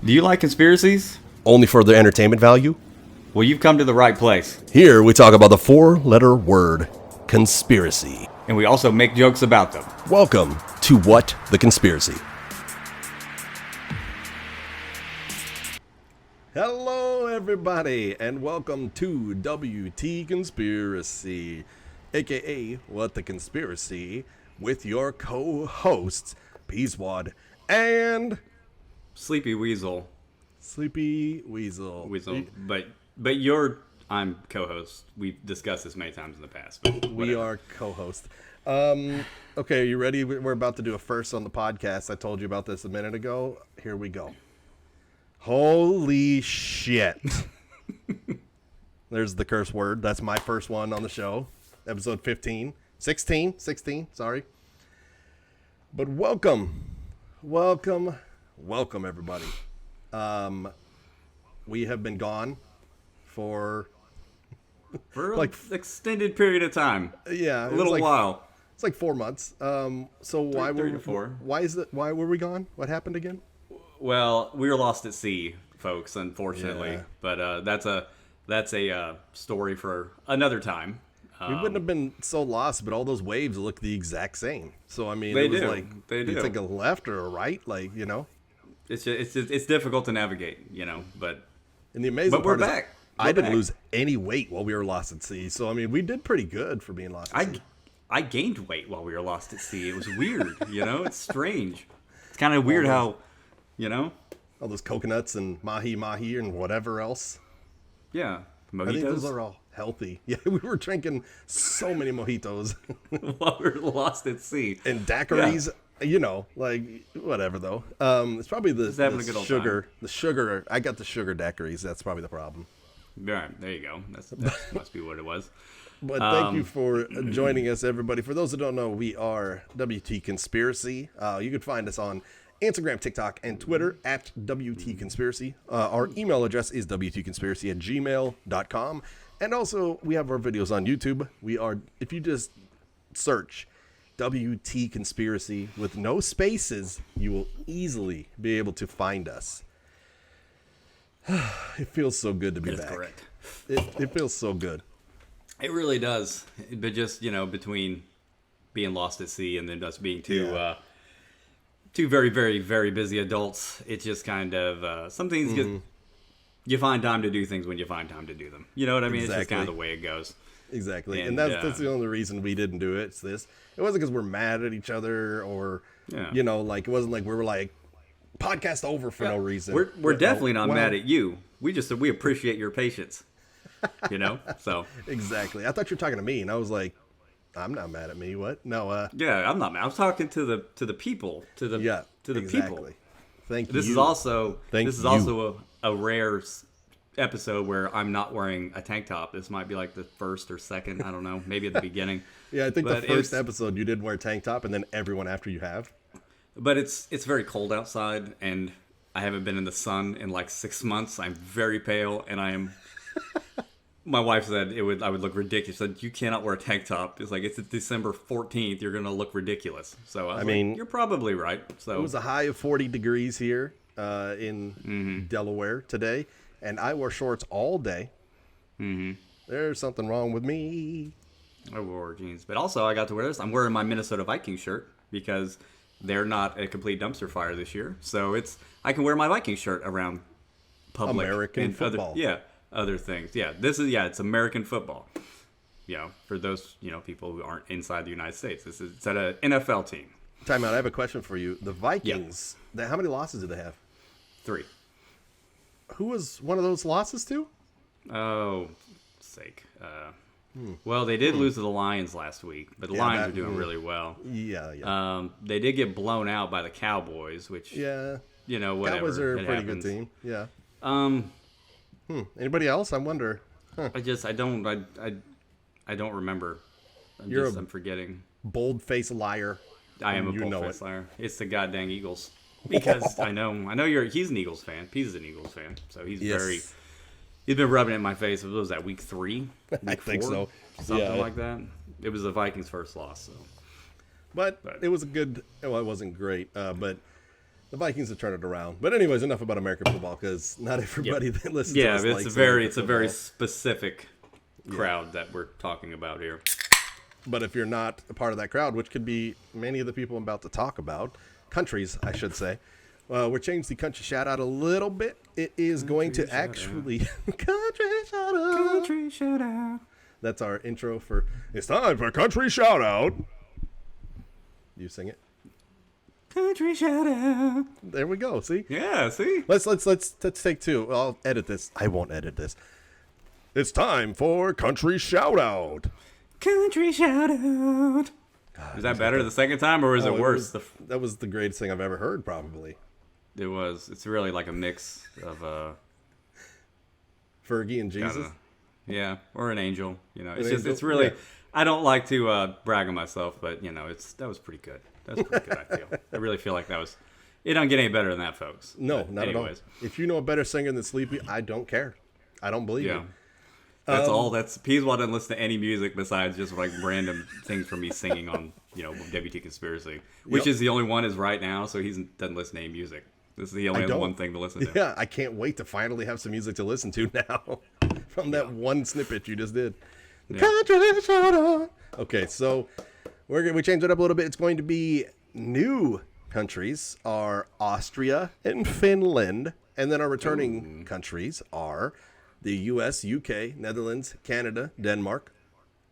Do you like conspiracies? Only for their entertainment value? Well, you've come to the right place. Here we talk about the four-letter word, conspiracy. And we also make jokes about them. Welcome to What the Conspiracy. Hello, everybody, and welcome to WT Conspiracy, aka What the Conspiracy, with your co-hosts, Peaswad and Sleepy Weasel. Sleepy Weasel. But I'm co-host. We've discussed this many times in the past. But we are co-host. Okay, are you ready? We're about to do a first on the podcast. I told you about this a minute ago. Here we go. Holy shit. There's the curse word. That's my first one on the show. Episode 16, sorry. But welcome, everybody. We have been gone for like extended period of time. Yeah, a little while. It's like 4 months. So why were we gone? What happened again? Well, we were lost at sea, folks, unfortunately. Yeah. But that's a story for another time. We wouldn't have been so lost, but all those waves look the exact same. So I mean, they it was do. Like they do. You take a left or a right, like you know. It's difficult to navigate, but and the amazing we're part back. I didn't lose any weight while we were lost at sea. So I mean, we did pretty good for being lost at sea. I gained weight while we were lost at sea. It was weird, It's strange. It's kind of weird how, all those coconuts and mahi and whatever else. Yeah, mojitos. I think those are all healthy. Yeah, we were drinking so many mojitos while we were lost at sea. And daiquiris. Yeah. Like whatever though. It's probably the sugar. The sugar. I got the sugar daiquiris. That's probably the problem. All right, there you go. That must be what it was. But thank you for joining us, everybody. For those who don't know, we are WT Conspiracy. You can find us on Instagram, TikTok, and Twitter at WT Conspiracy. Our email address is wtconspiracy@gmail.com. And also, we have our videos on YouTube. If you just search WT Conspiracy with no spaces, you will easily be able to find us. It feels so good to be back. Correct. It feels so good. It really does. But just, between being lost at sea and then us being two very, very, very busy adults, it's just kind of some things you find time to do things when you find time to do them. You know what I mean? Exactly. It's just kind of the way it goes. Exactly. And that's the only reason we didn't do it. It's this. It wasn't because we're mad at each other or, it wasn't like we were like, podcast over for no reason. We're definitely not mad at you. We appreciate your patience. So. Exactly. I thought you were talking to me and I was like, I'm not mad at me. What? No. Yeah, I'm not mad. I was talking to the people, to the people. Thank you. This is also a rare episode where I'm not wearing a tank top. This might be like the first or second. I don't know. Maybe at the beginning. Yeah, I think the first episode you did wear a tank top, and then everyone after you have. But it's very cold outside, and I haven't been in the sun in like 6 months. I'm very pale, and I am. My wife said I would look ridiculous. She said, you cannot wear a tank top. It's like, it's December 14th. You're going to look ridiculous. So I mean, you're probably right. So it was a high of 40 degrees here in Delaware today, and I wore shorts all day. Mm-hmm. There's something wrong with me. I wore jeans, but also I got to wear this. I'm wearing my Minnesota Vikings shirt because they're not a complete dumpster fire this year. So I can wear my Viking shirt around public. American football. Other things. Yeah, it's American football. For those, people who aren't inside the United States. It's at an NFL team. Time out, I have a question for you. The Vikings, how many losses do they have? 3. Who was one of those losses to? Oh, sake. Well, they did lose to the Lions last week, but the Lions are doing really well. Yeah. They did get blown out by the Cowboys, which, whatever. Cowboys are a pretty good team. Yeah. Anybody else? I wonder. Huh. I don't remember. I'm forgetting. Bold-faced liar. I am a bold-faced liar. It's the goddamn Eagles. Because I know he's an Eagles fan. He's an Eagles fan. So he's he's been rubbing it in my face. What was that, week 3? I think so. Something like that. It was the Vikings' first loss. So. But it was a good, it wasn't great. But The Vikings have turned it around. But anyways, enough about American football because not everybody that listens to Yeah, us it's likes a very American it's a very football. specific crowd that we're talking about here. But if you're not a part of that crowd, which could be many of the people I'm about to talk about, countries, I should say, we're changing the country shout out a little bit. It is going to actually country shout out. Country shout out. That's our intro for it's time for country shout out. You sing it. Country shout out. There we go. See? Yeah, see? Let's take two. I'll edit this. I won't edit this. It's time for country shout out. Country shout out. Is that better the second time or is it worse? That was the greatest thing I've ever heard, probably. It was. It's really like a mix of Fergie and Jesus. Yeah, or an angel. You know, it's An just angel? it's really. Yeah. I don't like to brag on myself, but you know, that was pretty good. That was pretty good. I feel. I really feel like that was. It don't get any better than that, folks. No, But not anyways. at all. If you know a better singer than Sleepy, I don't care. I don't believe Yeah. you. That's all. That's Peaswad doesn't listen to any music besides just like random things from me singing on, WT Conspiracy, which is the only one is right now. So he doesn't listen to any music. This is the only other one thing to listen to. Yeah, I can't wait to finally have some music to listen to now from that one snippet you just did. Yeah. Country shout out. Okay, so we changed it up a little bit. It's going to be new countries are Austria and Finland, and then our returning countries are the U.S., U.K., Netherlands, Canada, Denmark,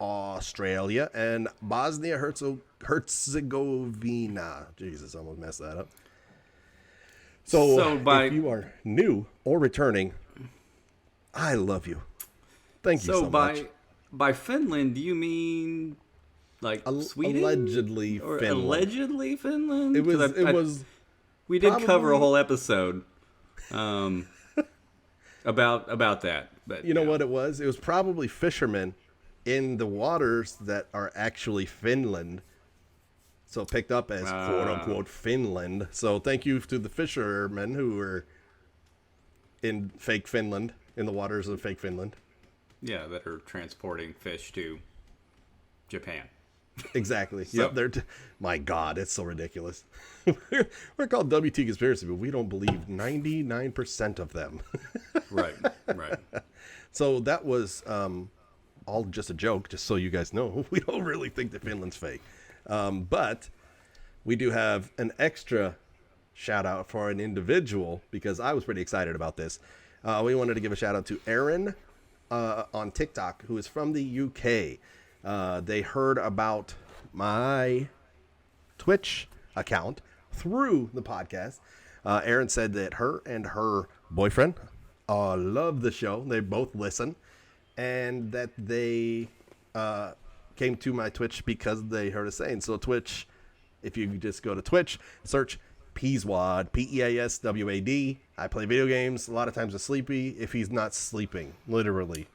Australia, and Bosnia-Herzegovina. Jesus, I almost messed that up. So if you are new or returning, I love you. Thank you so much. By Finland, do you mean like Sweden? Allegedly or Finland. Allegedly Finland? It was. 'Cause we did cover a probably- whole episode about that. But You know what it was? It was probably fishermen in the waters that are actually Finland. So picked up as quote unquote Finland. So thank you to the fishermen who were in fake Finland, in the waters of fake Finland. Yeah, that are transporting fish to Japan. Exactly. So- Yep. My God, it's so ridiculous. We're called WT Conspiracy, but we don't believe 99% of them. Right. So that was all just a joke, just so you guys know. We don't really think that Finland's fake. But we do have an extra shout out for an individual because I was pretty excited about this. We wanted to give a shout out to Aaron on TikTok, who is from the UK. They heard about my Twitch account through the podcast. Aaron said that her and her boyfriend love the show. They both listen, and that they came to my Twitch because they heard us saying. So Twitch, if you just go to Twitch, search Peaswad, Peaswad. I play video games, a lot of times with Sleepy, if he's not sleeping, literally.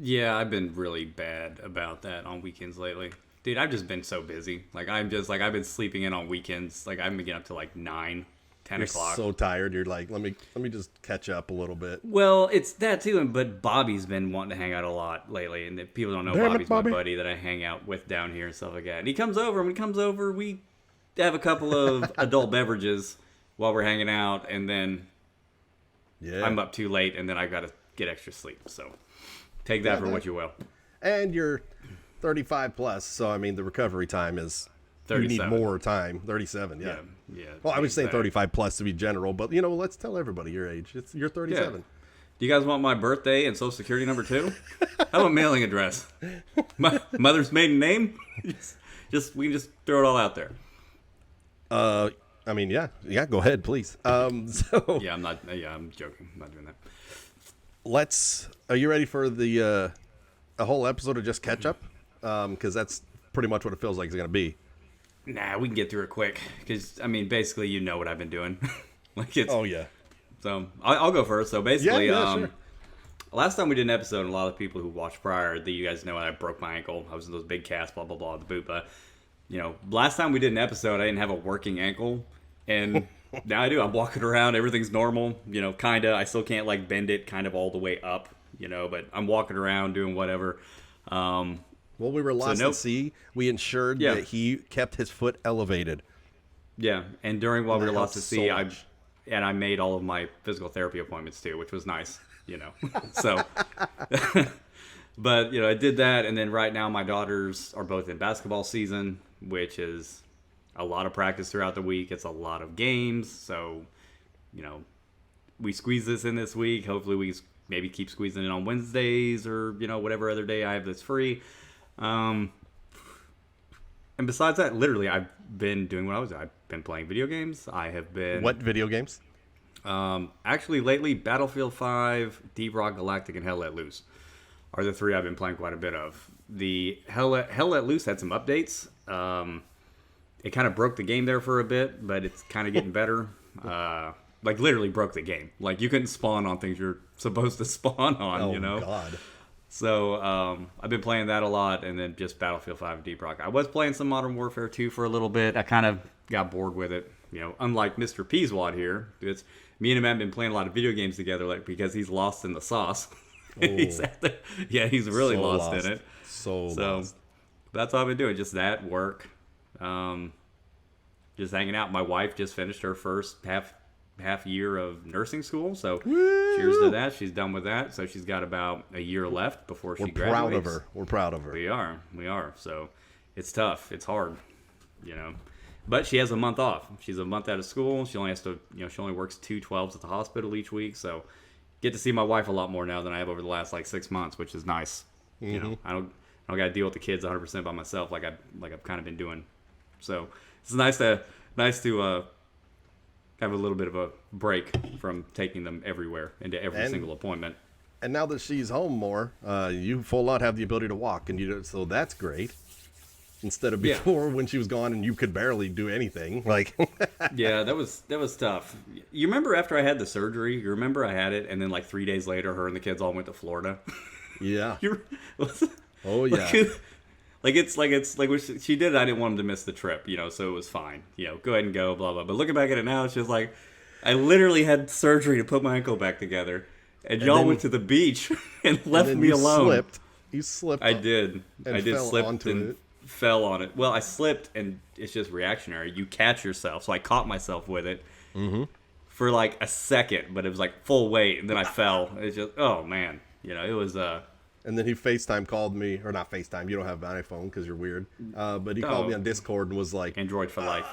Yeah, I've been really bad about that on weekends lately. Dude, I've just been so busy. Like, I've been sleeping in on weekends. Like, I've been getting up to like 9, 10 You're o'clock. so tired. You're like, let me just catch up a little bit. Well, it's that too, but Bobby's been wanting to hang out a lot lately, and if people don't know, Damn it, Bobby's Bobby. my buddy that I hang out with down here and stuff like that. And he comes over, and when he comes over, we have a couple of adult beverages while we're hanging out, and then Yeah. I'm up too late, and then I gotta get extra sleep. So take that for what you will. And you're 35 plus, so I mean the recovery time is 37. You need more time. 37, yeah. Yeah. Well, I was saying exactly. 35 plus to be general, but let's tell everybody your age. You're 37. Yeah. Do you guys want my birthday and social security number too? How about mailing address? My mother's maiden name? We can just throw it all out there. I mean, yeah, go ahead, please. So Yeah, I'm joking. I'm not doing that. are you ready for the a whole episode of just catch up? Because that's pretty much what it feels like it's gonna be. Nah, we can get through it quick. Because, I mean, basically, you know what I've been doing. Oh yeah. So, I'll go first. So, basically, sure. last time we did an episode, and a lot of people who watched prior, that you guys know I broke my ankle. I was in those big casts, blah, blah, blah, the boot. But, last time we did an episode, I didn't have a working ankle. And now I do. I'm walking around. Everything's normal. Kind of. I still can't, bend it kind of all the way up, but I'm walking around doing whatever. Well, we were lost nope. at sea. We ensured Yeah. that he kept his foot elevated. Yeah, and while we were That lost at helps sea, so I much. and I made all of my physical therapy appointments too, which was nice, So, but I did that, and then right now my daughters are both in basketball season, which is a lot of practice throughout the week. It's a lot of games, so we squeeze this in this week. Hopefully we maybe keep squeezing it on Wednesdays or whatever other day I have that's free. And besides that, literally, I've been doing what I was doing. I've been playing video games. I have been... What video games? Actually, lately, Battlefield 5, Deep Rock Galactic, and Hell Let Loose are the 3 I've been playing quite a bit of. The Hell Let Loose had some updates. It kind of broke the game there for a bit, but it's kind of getting better. Like, literally broke the game. Like, you couldn't spawn on things you're supposed to spawn on, Oh, God. So, I've been playing that a lot, and then just Battlefield 5 Deep Rock. I was playing some Modern Warfare 2 for a little bit. I kind of got bored with it. Unlike Mr. Peaswad here, me and him have been playing a lot of video games together, like, because he's lost in the sauce. Oh. He's really So lost lost. in it. So lost. That's all I've been doing, just that, work, just hanging out. My wife just finished her first half year of nursing school, so cheers to that. She's done with that, so she's got about a year left before she graduates. Proud of her. We're proud of her. We are. So it's tough. It's hard, But she has a month off. She's a month out of school. She only has to, she only works 2 12s at the hospital each week. So get to see my wife a lot more now than I have over the last 6 months, which is nice. Mm-hmm. I don't got to deal with the kids 100% by myself like I've kind of been doing. So it's nice to have a little bit of a break from taking them everywhere into every single appointment. And now that she's home more, you full on have the ability to walk, and so that's great. Instead of before when she was gone and you could barely do anything. Yeah, that was tough. You remember after I had the surgery? You remember I had it, and then 3 days later, her and the kids all went to Florida. Yeah. Oh yeah. It's when she did it, I didn't want them to miss the trip, so it was fine. Go ahead and go, blah, blah. But looking back at it now, it's just I literally had surgery to put my ankle back together. And y'all went to the beach and left me alone. You slipped. I did. And I did fell slip onto and it. fell on it. Well, I slipped, and it's just reactionary. You catch yourself. So I caught myself with it for a second, but it was full weight, and then I fell. It's just, oh, man. It was... And then he FaceTime called me, or not FaceTime, you don't have an iPhone because you're weird. But he called me on Discord and was like... Android for life.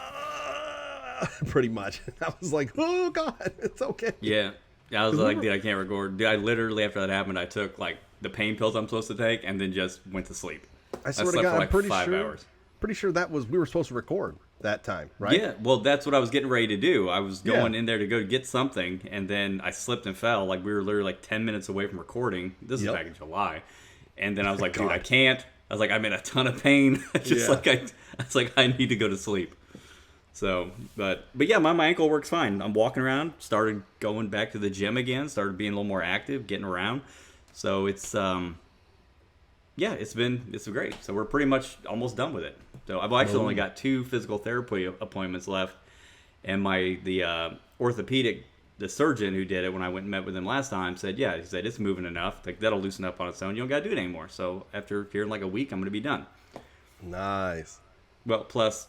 Pretty much. I was like, oh, God, it's okay. Yeah. I was like, dude, I can't record. Dude, I literally, after that happened, I took, the pain pills I'm supposed to take and then just went to sleep. I swear to slept God, for I'm pretty 5 sure. hours. Pretty sure we were supposed to record that time, right? Yeah, well, that's what I was getting ready to do. I was going in there to go get something, and then I slipped and fell. We were literally 10 minutes away from recording. This is back in July. And then I was like, dude, I can't. I was like, I'm in a ton of pain. I need to go to sleep. So, but yeah, my ankle works fine. I'm walking around, started going back to the gym again, started being a little more active, getting around. So it's, it's great. So we're pretty much almost done with it. So I've actually only got 2 physical therapy appointments left. And the orthopedic, the surgeon who did it when I went and met with him last time said, he said, it's moving enough. That'll loosen up on its own. You don't got to do it anymore. So after here in a week, I'm going to be done. Nice. Well, plus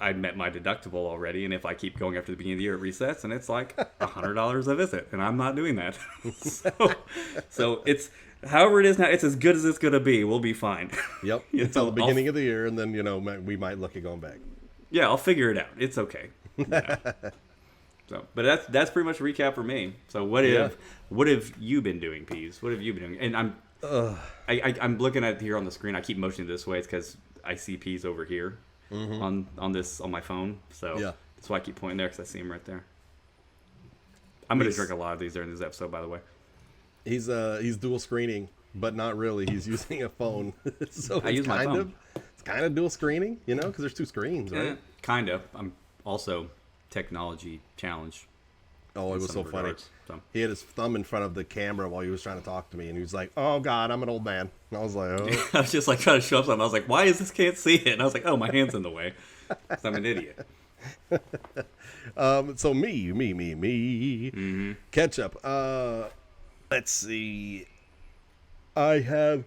I met my deductible already. And if I keep going after the beginning of the year, it resets. And it's $100 a visit. And I'm not doing that. so it's, however it is now, it's as good as it's going to be. We'll be fine. Yep. Until the beginning of the year. And then, we might look at going back. Yeah, I'll figure it out. It's okay. So, but that's pretty much a recap for me. So what have you been doing, Peas? What have you been doing? And I'm looking at it here on the screen. I keep motioning this way. It's because I see Peas over here on my phone. So that's why I keep pointing there, because I see him right there. I'm gonna drink a lot of these during this episode, by the way. He's dual screening, but not really. He's using a phone. So I use my phone. It's kind of dual screening, because there's 2 screens, right? Yeah, kind of. I'm also technology challenged. Oh, it was so funny. He had his thumb in front of the camera while he was trying to talk to me, and he was like, "Oh God, I'm an old man." And I was like, "Oh." I was just trying to show up something. I was like, "Why is this can't see it?" And I was like, "Oh, my hand's in the way. 'Cause I'm an idiot." So me. Mm-hmm. Ketchup. Let's see. I have.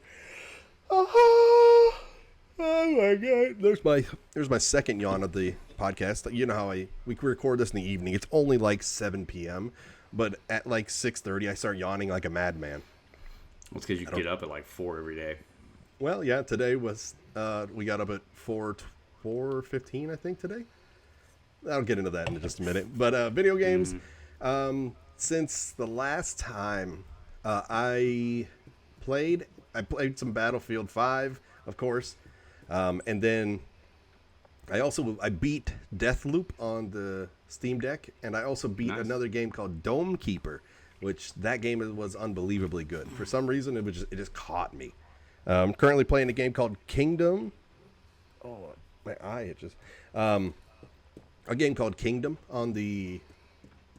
Oh my god! There's my second yawn of the podcast. You know how we record this in the evening. It's only like 7 p.m., but at like 6:30, I start yawning like a madman. Well, it's because you get up at like 4 every day. Well, yeah. Today was we got up at 4:15, I think today. I'll get into that in just a minute. But video games. Since the last time I played some Battlefield 5, of course. And then I beat Deathloop on the Steam Deck, and I also beat another game called Dome Keeper, which that game was unbelievably good. For some reason, it just caught me. I'm currently playing a game called Kingdom. Oh, my eye itches. A game called Kingdom on the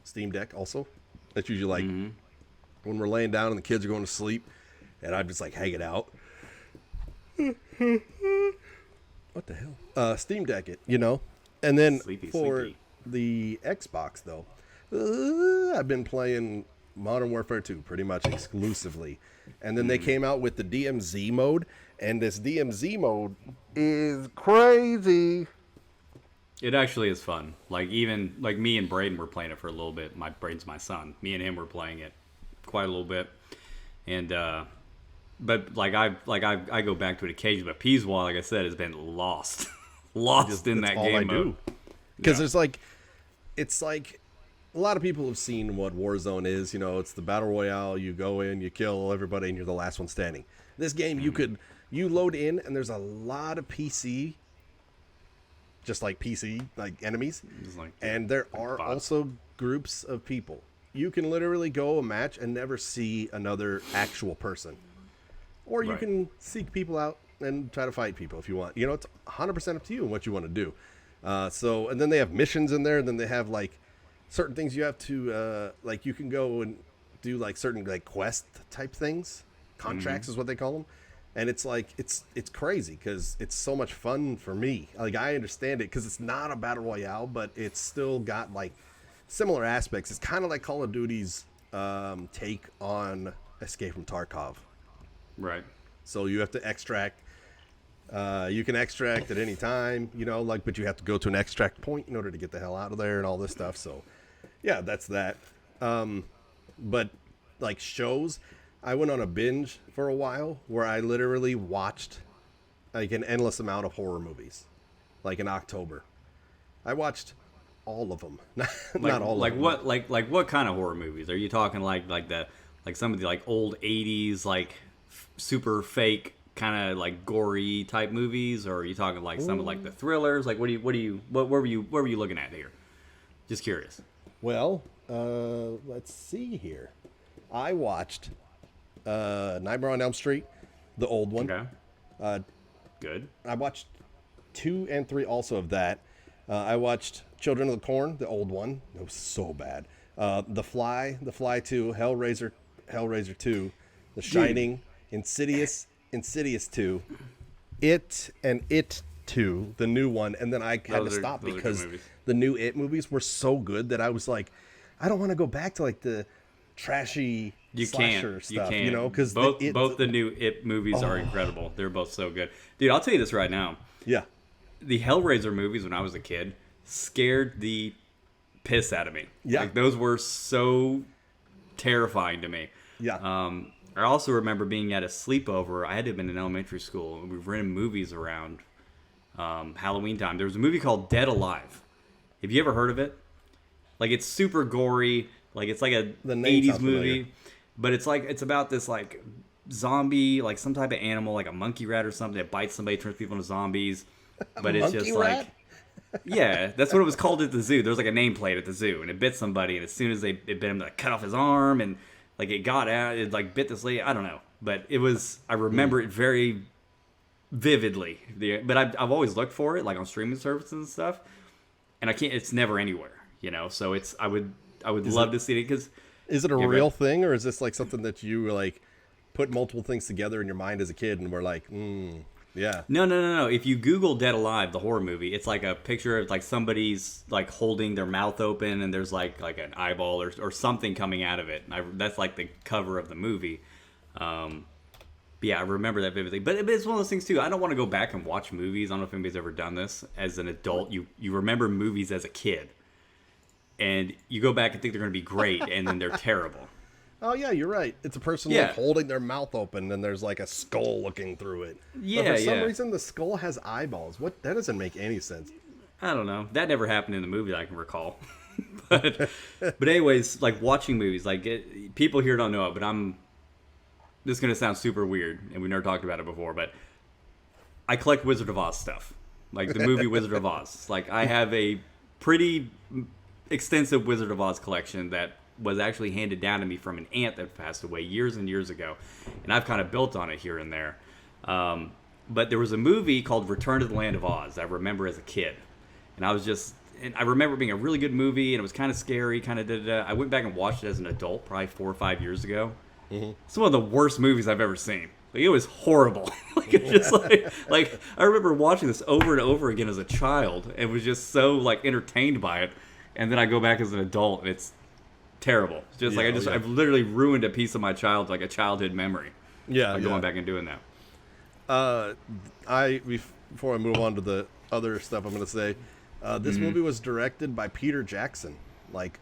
Steam Deck also. That's usually like when we're laying down and the kids are going to sleep, and I'm just like hanging out. What the hell? Steam Deck it, And then Sleepy. the Xbox, though, I've been playing Modern Warfare 2 pretty much exclusively. And then they came out with the DMZ mode, and this DMZ mode is crazy. It actually is fun. Like even like me and Braden were playing it for a little bit. Braden's my son. Me and him were playing it quite a little bit, and but I go back to it occasionally. But Peaswad, like I said, has been lost in that game mode. Because it's like a lot of people have seen what Warzone is. It's the battle royale. You go in, you kill everybody, and you're the last one standing. This game, you load in, and there's a lot of PC. Just like PC, like enemies. And there are also groups of people. You can literally go a match and never see another actual person. Or you can seek people out and try to fight people if you want. It's 100% up to you and what you want to do. And then they have missions in there. And then they have like certain things you have to, like you can go and do like certain like quest type things. Contracts is what they call them. And it's like, it's crazy because it's so much fun for me. Like, I understand it because it's not a battle royale, but it's still got like similar aspects. It's kind of like Call of Duty's take on Escape from Tarkov. Right. So you have to extract. You can extract at any time, but you have to go to an extract point in order to get the hell out of there and all this stuff. So, yeah, that's that. But like shows. I went on a binge for a while where I literally watched like an endless amount of horror movies, like in October. I watched all of them, not all of them. What kind of horror movies are you talking? Like some of the like old '80s like super fake kind of like gory type movies, or are you talking like some of like the thrillers? Like what were you looking at here? Just curious. Well, let's see here. I watched. Nightmare on Elm Street, the old one. Okay. Good. I watched 2 and 3 also of that. I watched Children of the Corn, the old one. It was so bad. The Fly 2, Hellraiser 2, The Shining, Insidious 2, It 2, the new one. And then I had to stop because the new It movies were so good that I was like, I don't want to go back to like the trashy slasher stuff, because both the new It movies are incredible. They're both so good, dude. I'll tell you this right now. Yeah, the Hellraiser movies when I was a kid scared the piss out of me. Yeah, like those were so terrifying to me. Yeah. I also remember being at a sleepover. I had to have been in elementary school, and we rented movies around Halloween time. There was a movie called Dead Alive. Have you ever heard of it? Like it's super gory. Like it's like a 80s movie, but it's about this like zombie, like some type of animal, like a monkey rat or something that bites somebody, turns people into zombies. But it's just rat? Like, yeah, that's what it was called at the zoo. There was like a nameplate at the zoo, and it bit somebody, and as soon as it bit him, they cut off his arm, and like it got out, it like bit this lady. I don't know, but it was. I remember it very vividly. But I've always looked for it, like on streaming services and stuff, and I can't. It's never anywhere, So it's I would love to see it because. Is it a real thing, or is this like something that you like put multiple things together in your mind as a kid, and we're like, yeah? No. If you Google Dead Alive, the horror movie, it's like a picture of like somebody's like holding their mouth open, and there's like an eyeball or something coming out of it. That's like the cover of the movie. But yeah, I remember that vividly. But it's one of those things too. I don't want to go back and watch movies. I don't know if anybody's ever done this. As an adult, you remember movies as a kid, and you go back and think they're going to be great, and then they're terrible. Oh yeah, you're right. It's a person like holding their mouth open, and there's like a skull looking through it. Yeah, but for some reason, the skull has eyeballs. What? That doesn't make any sense. I don't know. That never happened in the movie that I can recall. but anyways, like watching movies, like people here don't know it, but this is going to sound super weird, and we've never talked about it before, but I collect Wizard of Oz stuff. Like the movie Wizard of Oz. Like I have a pretty extensive Wizard of Oz collection that was actually handed down to me from an aunt that passed away years and years ago. And I've kind of built on it here and there. But there was a movie called Return to the Land of Oz that I remember as a kid. And I remember it being a really good movie, and it was kind of scary, kind of da-da-da. I went back and watched it as an adult, probably 4 or 5 years ago. Mm-hmm. It's one of the worst movies I've ever seen. Like, it was horrible. Like, it's just like I remember watching this over and over again as a child, and was just so like entertained by it. And then I go back as an adult, and it's terrible. It's just I've literally ruined a piece of my a childhood memory. Yeah, by going back and doing that. Before I move on to the other stuff, I'm going to say this movie was directed by Peter Jackson. Like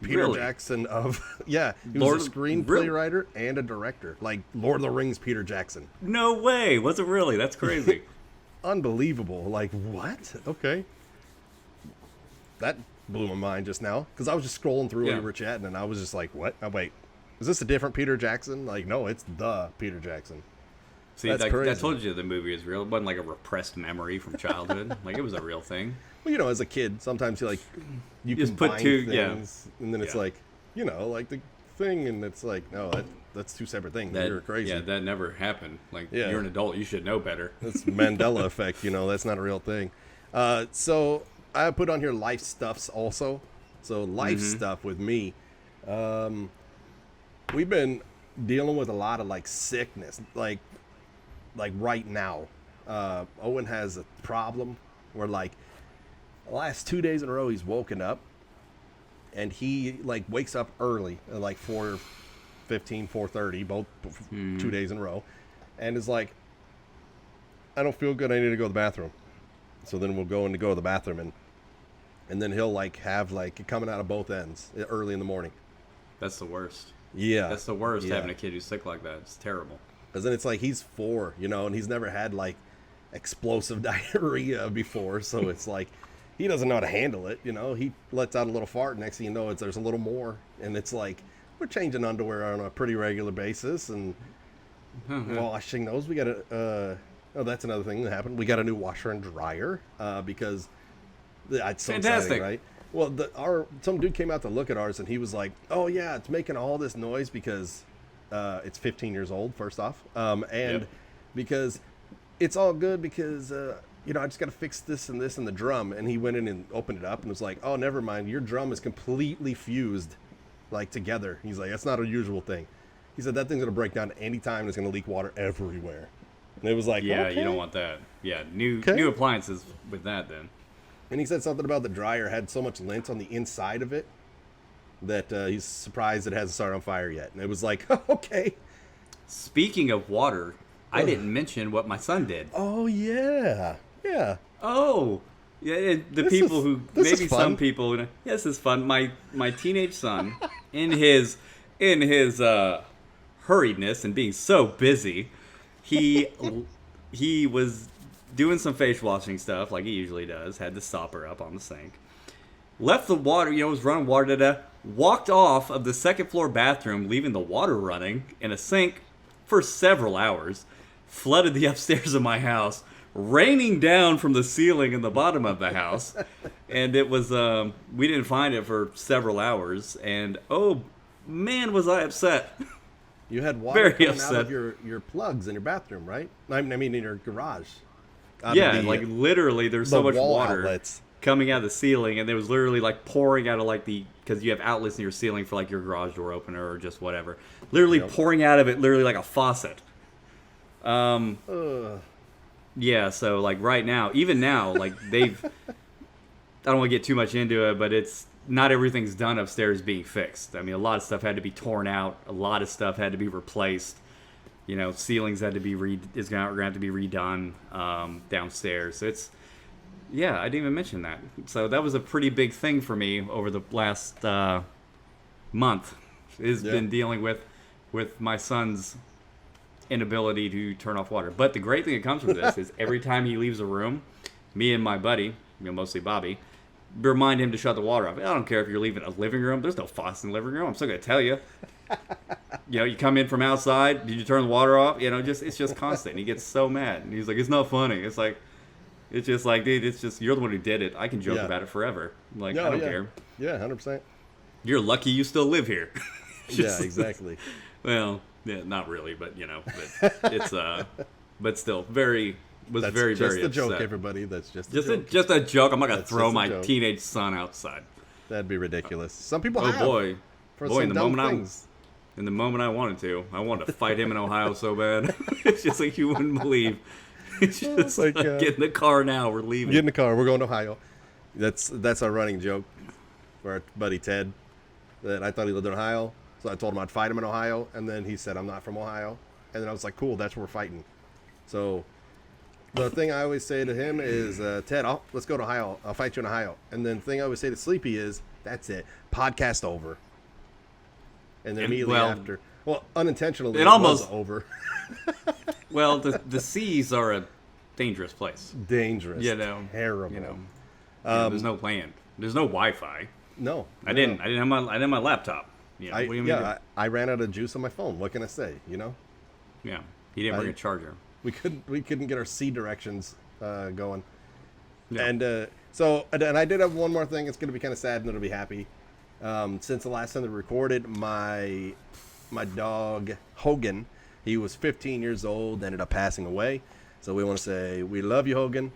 Peter Jackson of he was a screenplay writer and a director. Like Lord of the Rings, Peter Jackson. No way! Was it really? That's crazy. Unbelievable. Like what? Okay, that blew my mind just now because I was just scrolling through when we were chatting, and I was just like, "What? Oh, wait, is this a different Peter Jackson?" Like, no, it's the Peter Jackson. See, I told you the movie is real. It wasn't like a repressed memory from childhood. Like, it was a real thing. Well, as a kid, sometimes you just combine put two things, and then it's like, like the thing, and it's like, no, that's two separate things. You're crazy. Yeah, that never happened. Like, you're an adult, you should know better. That's Mandela effect. That's not a real thing. So I put on here life stuffs also. So life stuff with me. We've been dealing with a lot of like sickness, like right now. Owen has a problem where like the last 2 days in a row he's woken up, and he like wakes up early at like 4:15, 4:30, both 2 days in a row, and is like, I don't feel good, I need to go to the bathroom. So then we'll go to the bathroom, and then he'll like have like it coming out of both ends early in the morning. That's the worst. Yeah, that's the worst, having a kid who's sick like that. It's terrible. Because then it's like he's 4, and he's never had like explosive diarrhea before, so it's like he doesn't know how to handle it. He lets out a little fart, next thing you know, there's a little more, and it's like we're changing underwear on a pretty regular basis and washing those. We got that's another thing that happened. We got a new washer and dryer because it's so fantastic, exciting, right? Well, some dude came out to look at ours, and he was like, "Oh yeah, it's making all this noise because." It's 15 years old, first off, and because it's all good because I just got to fix this and this and the drum. And he went in and opened it up and was like, "Oh, never mind, your drum is completely fused, like together." He's like, "That's not a usual thing." He said that thing's gonna break down any time, and it's gonna leak water everywhere. And it was like, okay. You don't want that. Yeah, new appliances with that then. And he said something about the dryer had so much lint on the inside of it that he's surprised it hasn't started on fire yet. And it was like, okay. Speaking of water, I didn't mention what my son did. Oh, yeah. Yeah. Oh, yeah. Some people. Yeah, this is fun. My teenage son, in his hurriedness and being so busy, he was doing some face washing stuff like he usually does. Had the stopper up on the sink. Left the water, was running water, walked off of the second floor bathroom, leaving the water running in a sink for several hours, flooded the upstairs of my house, raining down from the ceiling in the bottom of the house. And it was, we didn't find it for several hours. And, oh, man, was I upset. You had water coming out of your plugs in your bathroom, right? I mean, in your garage. Literally, there's so much water. Outlets. Coming out of the ceiling, and it was literally like pouring out of because you have outlets in your ceiling for like your garage door opener or just whatever, literally pouring out of it, literally like a faucet. Yeah, so like right now, even now, like I don't want to get too much into it, but it's not everything's done upstairs being fixed. I mean, a lot of stuff had to be torn out, a lot of stuff had to be replaced. ceilings had to be is going to have to be redone downstairs. So yeah, I didn't even mention that. So that was a pretty big thing for me over the last month. Has been dealing with my son's inability to turn off water. But the great thing that comes from this is every time he leaves a room, me and my buddy, mostly Bobby, remind him to shut the water off. I don't care if you're leaving a living room. There's no faucet in the living room. I'm still going to tell you. You come in from outside. Did you turn the water off? It's just constant. He gets so mad. And he's like, it's not funny. It's just like, dude, it's just, you're the one who did it. I can joke about it forever. Like, I don't care. Yeah, 100%. You're lucky you still live here. Yeah, exactly. Well, yeah, not really, but but it's but still very very just a upset. joke, everybody. That's just a joke. Just a joke. I'm not gonna throw my teenage son outside. That'd be ridiculous. Some people have. Boy, in the moment I wanted to fight him in Ohio so bad. It's just like you wouldn't believe. It's just like get in the car now. We're leaving. Get in the car. We're going to Ohio. That's our running joke for our buddy Ted. That I thought he lived in Ohio. So I told him I'd fight him in Ohio, and then he said, I'm not from Ohio. And then I was like, cool, that's where we're fighting. So the thing I always say to him is, Ted, let's go to Ohio. I'll fight you in Ohio. And then the thing I always say to Sleepy is, that's it. Podcast over. And then immediately after, unintentionally, it almost was over. Well, the seas are a dangerous place. Dangerous. Terrible. There's no land. There's no Wi-Fi. No. I didn't have my laptop. I ran out of juice on my phone. What can I say? Yeah, he didn't bring a charger. We couldn't get our C directions going. No. And I did have one more thing. It's going to be kind of sad, and it'll be happy. Since the last time they recorded, my dog Hogan, he was 15 years old, ended up passing away. So we want to say we love you, Hogan.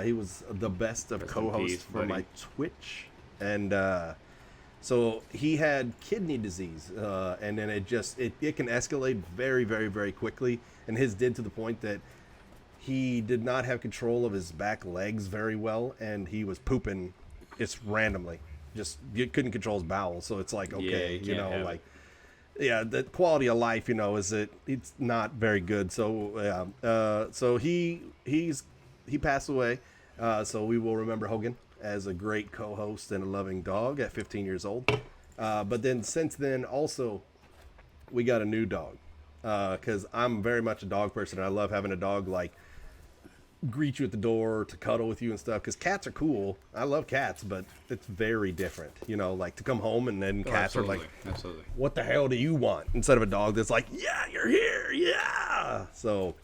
He was the best of co-hosts for my Twitch, and. So he had kidney disease, and then it can escalate very, very, very quickly. And his did to the point that he did not have control of his back legs very well, and he was pooping just randomly. You couldn't control his bowels. So it's like, okay, the quality of life, it's not very good. So so he passed away. So we will remember Hogan as a great co-host and a loving dog at 15 years old. But then since then, also, we got a new dog. Because I'm very much a dog person, and I love having a dog, greet you at the door, to cuddle with you and stuff. Because cats are cool. I love cats, but it's very different. To come home and then cats are like, absolutely. What the hell do you want? Instead of a dog that's like, yeah, you're here, yeah. So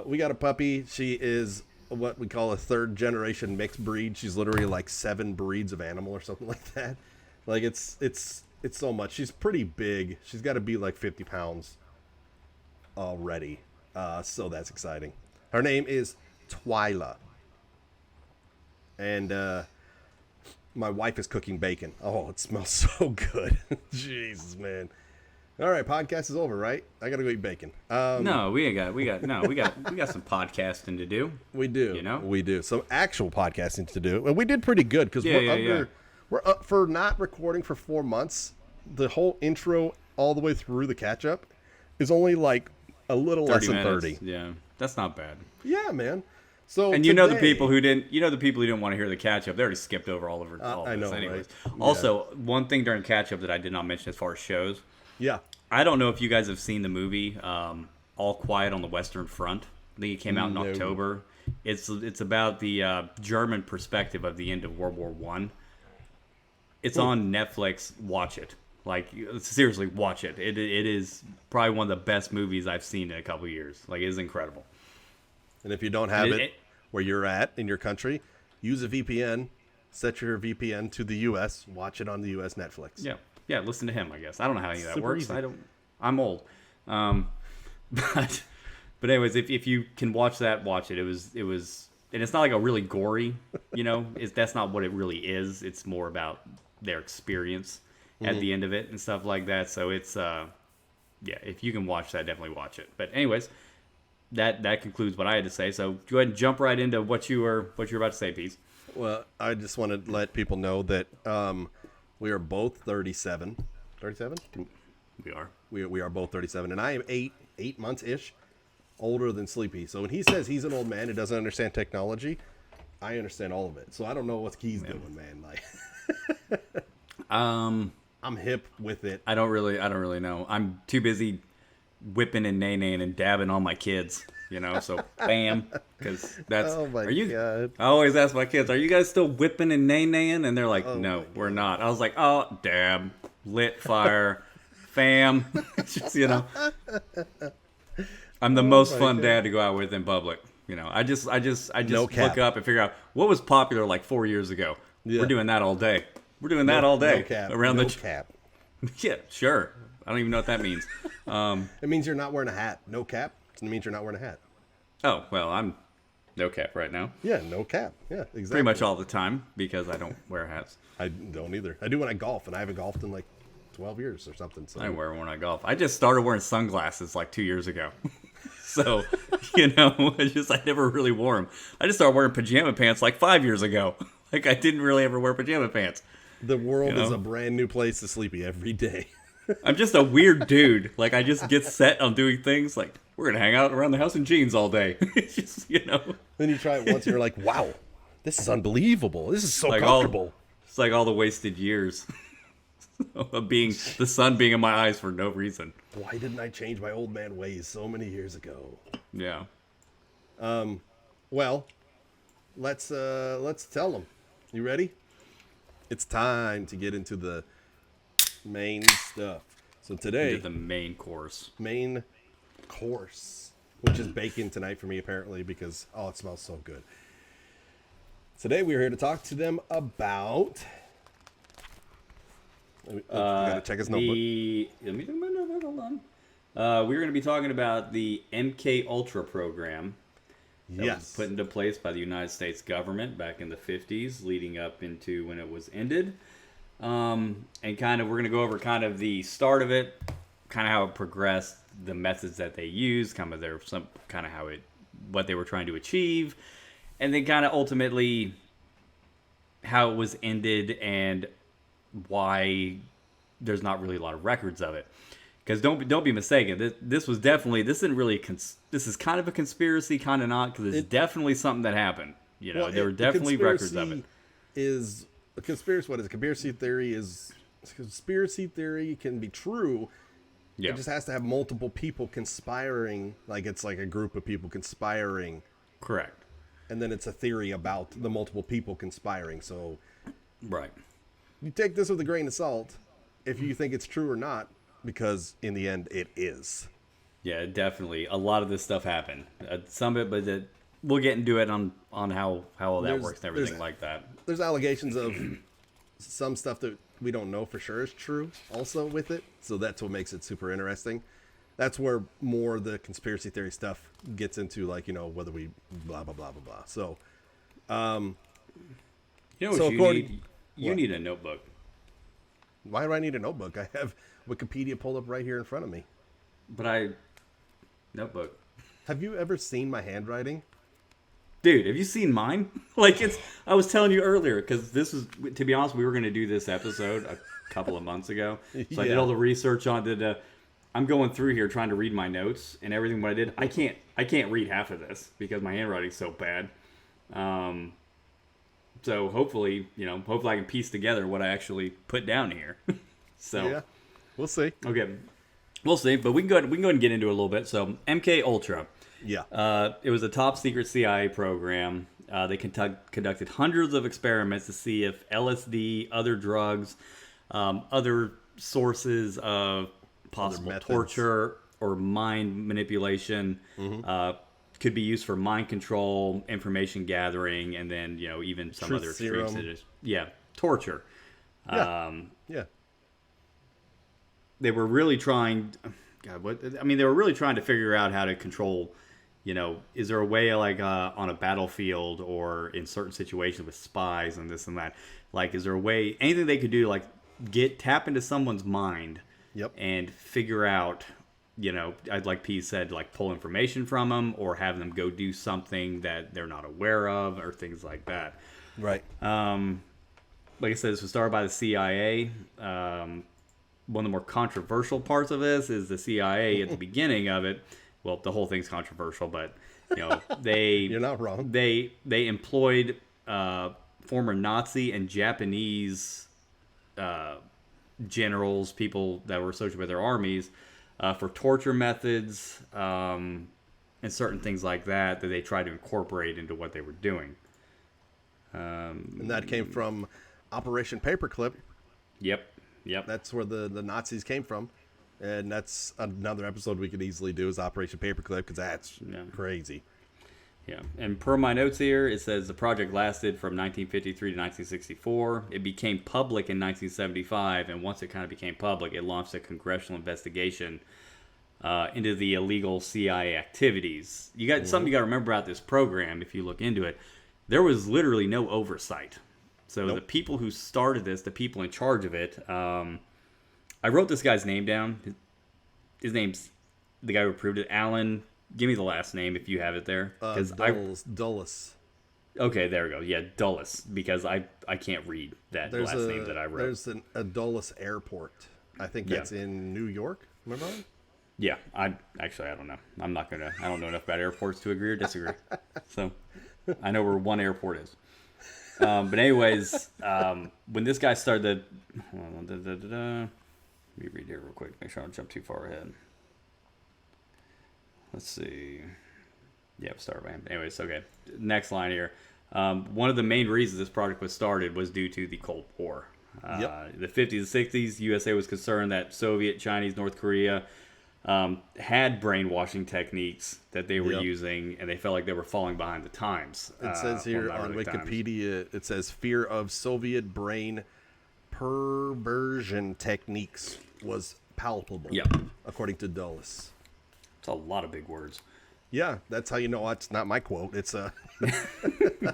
we got a puppy. She is what we call a third generation mixed breed. She's literally 7 breeds of animal or something like that. It's so much. She's pretty big. She's got to be 50 pounds already. So that's exciting. Her name is Twyla. And my wife is cooking bacon. Oh, it smells so good. Jesus, man. All right, podcast is over, right? I gotta go eat bacon. No, we got some podcasting to do. We do. We do some actual podcasting to do, and we did pretty good because we're up for not recording for 4 months. The whole intro all the way through the catch up is only a little less than 30. Yeah, that's not bad. Yeah, man. So and the people who didn't want to hear the catch up, they already skipped over all of I know, this anyways. Right? Also, one thing during catch up that I did not mention as far as shows. Yeah. I don't know if you guys have seen the movie All Quiet on the Western Front. I think it came out in October. It's about the German perspective of the end of World War I. It's on Netflix. Watch it. Seriously, watch it. It is probably one of the best movies I've seen in a couple years. It is incredible. And if you don't have it where you're at in your country, use a VPN. Set your VPN to the U.S. Watch it on the U.S. Netflix. Yeah, listen to him, I guess. I don't know how any of that works. Easy. I'm old. But anyways, if you can watch that, watch it. It was and it's not a really gory, that's not what it really is. It's more about their experience at the end of it and stuff like that. So it's if you can watch that, definitely watch it. But anyways, that concludes what I had to say. So go ahead and jump right into what you were about to say, Pease. Well, I just want to let people know that we are both 37. 37? We are. We are both 37, and I am eight months ish older than Sleepy. So when he says he's an old man who doesn't understand technology, I understand all of it. So I don't know what he's doing, man. Like, I'm hip with it. I don't really know. I'm too busy whipping and nay-naying and dabbing on my kids, so bam, because that's, Oh my God. I always ask my kids, are you guys still whipping and nay-naying? And they're like, no, we're not. I was like, oh, dab, lit fire, fam, it's just, I'm the most fun dad to go out with in public. I just look up and figure out what was popular like 4 years ago. Yeah. We're doing that all day. We're doing that all day. No cap. Around no the cap. Yeah, sure. I don't even know what that means. It means you're not wearing a hat. No cap. It means you're not wearing a hat. Oh, well, I'm no cap right now. Yeah, no cap. Yeah, exactly. Pretty much all the time because I don't wear hats. I don't either. I do when I golf, and I haven't golfed in like 12 years or something. So I wear them when I golf. I just started wearing sunglasses like 2 years ago. So, I never really wore them. I just started wearing pajama pants like 5 years ago. Like I didn't really ever wear pajama pants. The world is a brand new place to Sleepy every day. I'm just a weird dude. Like I just get set on doing things like we're gonna hang out around the house in jeans all day. It's just Then you try it once and you're like, wow, this is unbelievable. This is so like comfortable. It's like all the wasted years of being the sun being in my eyes for no reason. Why didn't I change my old man ways so many years ago? Yeah. Well, let's tell them. You ready? It's time to get into the main stuff. So today, the main course, which is bacon tonight for me apparently because it smells so good. Today we're here to talk to them about. We gotta check his notebook. Let me do my notebook. Hold on. We're going to be talking about the MK Ultra program. That was put into place by the United States government back in the 50s, leading up into when it was ended. And we're going to go over kind of the start of it, kind of how it progressed, the methods that they used, what they were trying to achieve, and then kind of ultimately how it was ended and why there's not really a lot of records of it. Because don't be mistaken, this is kind of a conspiracy, kind of not, because it's definitely something that happened. There were definitely records of it. Is a conspiracy? What is a conspiracy theory? Conspiracy theory can be true. Yeah. It just has to have multiple people conspiring. Like it's like a group of people conspiring. Correct. And then it's a theory about the multiple people conspiring. So, right. You take this with a grain of salt if you think it's true or not. Because in the end, it is. Yeah, definitely. A lot of this stuff happened. Some of it, but we'll get into it on how all that works and everything like that. There's allegations of some stuff that we don't know for sure is true also with it. So that's what makes it super interesting. That's where more the conspiracy theory stuff gets into, like, whether we blah, blah, blah, blah, blah. So, you need a notebook. Why do I need a notebook? I have Wikipedia pulled up right here in front of me. Notebook. Have you ever seen my handwriting? Dude, have you seen mine? I was telling you earlier, because to be honest, we were going to do this episode a couple of months ago. So I did all the research on it. I'm going through here trying to read my notes and everything. What I did, I can't read half of this because my handwriting's so bad. So hopefully I can piece together what I actually put down here. So yeah, we'll see. Okay, we'll see. But we can go ahead and get into it a little bit. So MK Ultra. Yeah. It was a top secret CIA program. They conducted hundreds of experiments to see if LSD, other drugs, other sources of possible torture or mind manipulation could be used for mind control, information gathering, and then even some Truth other serum. Torture. Yeah. They were really trying. They were really trying to figure out how to control. Is there a way on a battlefield or in certain situations with spies and this and that? Is there a way, anything they could do, tap into someone's mind, and figure out. Like P said, pull information from them or have them go do something that they're not aware of or things like that. Right. Like I said, this was started by the CIA. one of the more controversial parts of this is the CIA at the beginning of it. Well, the whole thing's controversial, but they You're not wrong. They employed former Nazi and Japanese generals, people that were associated with their armies, for torture methods and certain things like that they tried to incorporate into what they were doing. And that came from Operation Paperclip. Yep. That's where the Nazis came from. And that's another episode we could easily do is Operation Paperclip because that's crazy. Yeah, and per my notes here, it says the project lasted from 1953 to 1964. It became public in 1975, and once it kind of became public, it launched a congressional investigation into the illegal CIA activities. You got something you got to remember about this program. If you look into it, there was literally no oversight. So the people who started this, the people in charge of it, I wrote this guy's name down. His name's the guy who approved it, Alan. Give me the last name if you have it there. Dulles. Okay, there we go. Yeah, Dulles, because I can't read that last name that I wrote. There's a Dulles Airport. I think that's in New York. Remember that? Yeah, I don't know. I don't know enough about airports to agree or disagree. So I know where one airport is. But anyways, when this guy started let me read here real quick. Make sure I don't jump too far ahead. Let's see. Yeah, start by him. Anyways, okay. Next line here. One of the main reasons this project was started was due to the Cold War. The 50s and 60s, USA was concerned that Soviet, Chinese, North Korea had brainwashing techniques that they were using, and they felt like they were falling behind the times. It says here on Wikipedia, it says fear of Soviet brain perversion techniques was palpable, according to Dulles. It's a lot of big words. Yeah, that's how you know it's not my quote. It's I would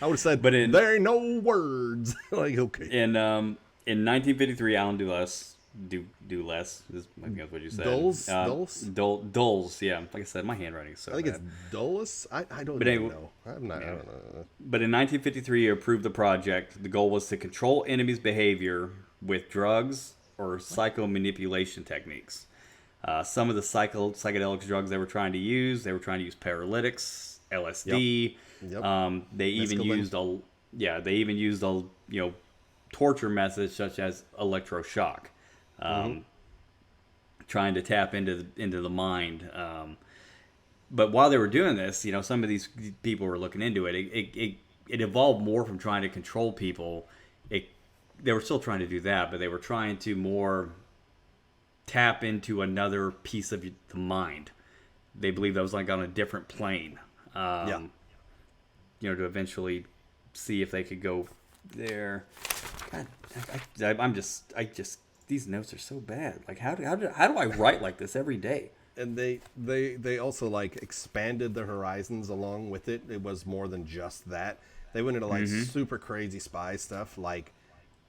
have said, but there ain't no words. Like, okay. In 1953, Alan Dulles is I think that's what you said. Dulles. Yeah, like I said, my handwriting is so bad. It's Dulles. I don't even know. I don't know. But in 1953, he approved the project. The goal was to control enemies' behavior with drugs or psychomanipulation techniques. Some of the psychedelic drugs they were trying to use paralytics, LSD. They even used torture methods such as electroshock, trying to tap into the mind. But while they were doing this, some of these people were looking into it. It evolved more from trying to control people. They were still trying to do that, but they were trying to more tap into another piece of the mind. They believed that was like on a different plane. To eventually see if they could go there. God, these notes are so bad. Like, how do I write like this every day? And they also like expanded the horizons along with it. It was more than just that. They went into like super crazy spy stuff, like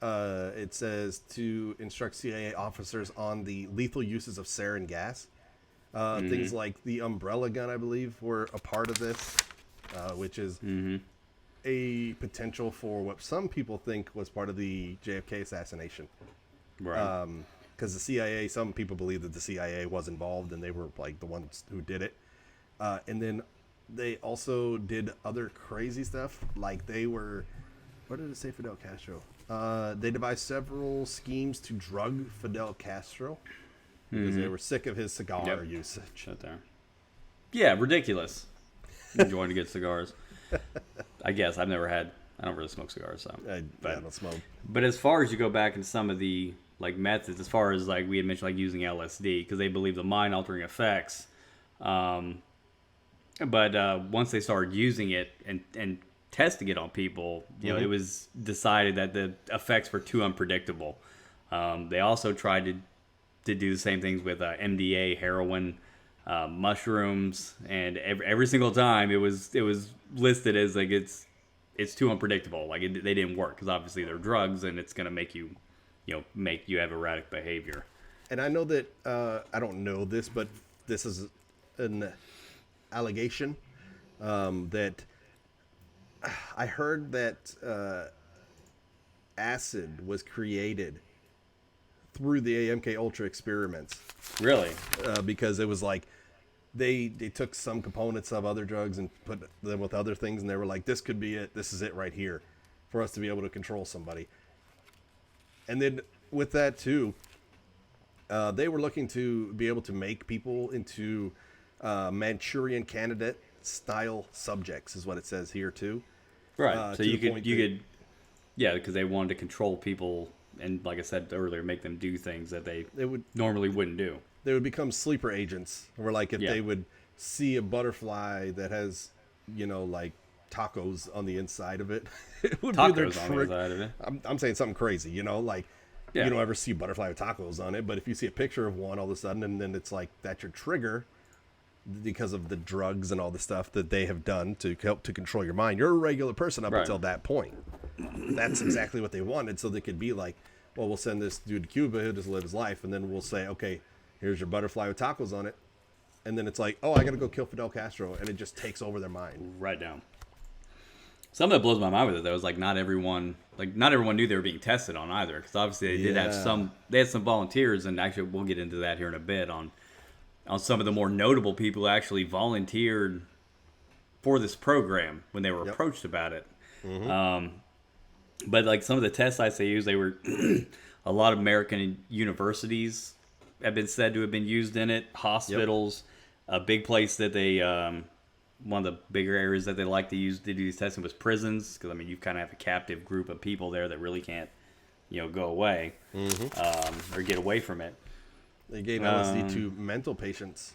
it says to instruct CIA officers on the lethal uses of sarin gas. Things like the umbrella gun, I believe, were a part of this, which is a potential for what some people think was part of the JFK assassination. Right. Because the CIA, some people believe that the CIA was involved and they were like the ones who did it. And then they also did other crazy stuff. Like they were, what did it say Fidel Castro? They devised several schemes to drug Fidel Castro because they were sick of his cigar usage. Shut there. Yeah, ridiculous. Enjoying to get cigars. I guess I don't really smoke cigars, so. I don't smoke. But as far as you go back in some of the like methods, as far as like we had mentioned, like using LSD, because they believe the mind altering effects. But once they started using it and testing it on people, it was decided that the effects were too unpredictable. They also tried to do the same things with MDA, heroin, mushrooms, and every single time it was listed as like it's too unpredictable. Like they didn't work because obviously they're drugs and it's gonna make you have erratic behavior. And I know that I don't know this, but this is an allegation that I heard that acid was created through the MK Ultra experiments. Really? Because it was like they took some components of other drugs and put them with other things, and they were like, this could be it. This is it right here for us to be able to control somebody. And then with that too, they were looking to be able to make people into Manchurian candidate style subjects, is what it says here too. Right. So you could, yeah, because they wanted to control people, and like I said earlier, make them do things that they normally wouldn't do. They would become sleeper agents. Or like if they would see a butterfly that has, like tacos on the inside of it, it would be their trick. On the inside of it. I'm saying something crazy, like you don't ever see a butterfly with tacos on it, but if you see a picture of one all of a sudden, and then it's like that's your trigger because of the drugs and all the stuff that they have done to help to control your mind. You're a regular person up until that point. That's exactly what they wanted, so they could be like, well, we'll send this dude to Cuba, he'll just live his life, and then we'll say, okay, here's your butterfly with tacos on it. And then it's like, oh, I got to go kill Fidel Castro. And it just takes over their mind. Right down. Something that blows my mind with it, though, is like not everyone knew they were being tested on either. Because obviously they did have they had some volunteers, and actually we'll get into that here in a bit on some of the more notable people who actually volunteered for this program when they were approached about it. Mm-hmm. But like some of the test sites they used, they were a lot of American universities have been said to have been used in it. Hospitals, a big place that they, one of the bigger areas that they like to use to do these testing was prisons, because I mean you kind of have a captive group of people there that really can't, go away or get away from it. They gave LSD to mental patients.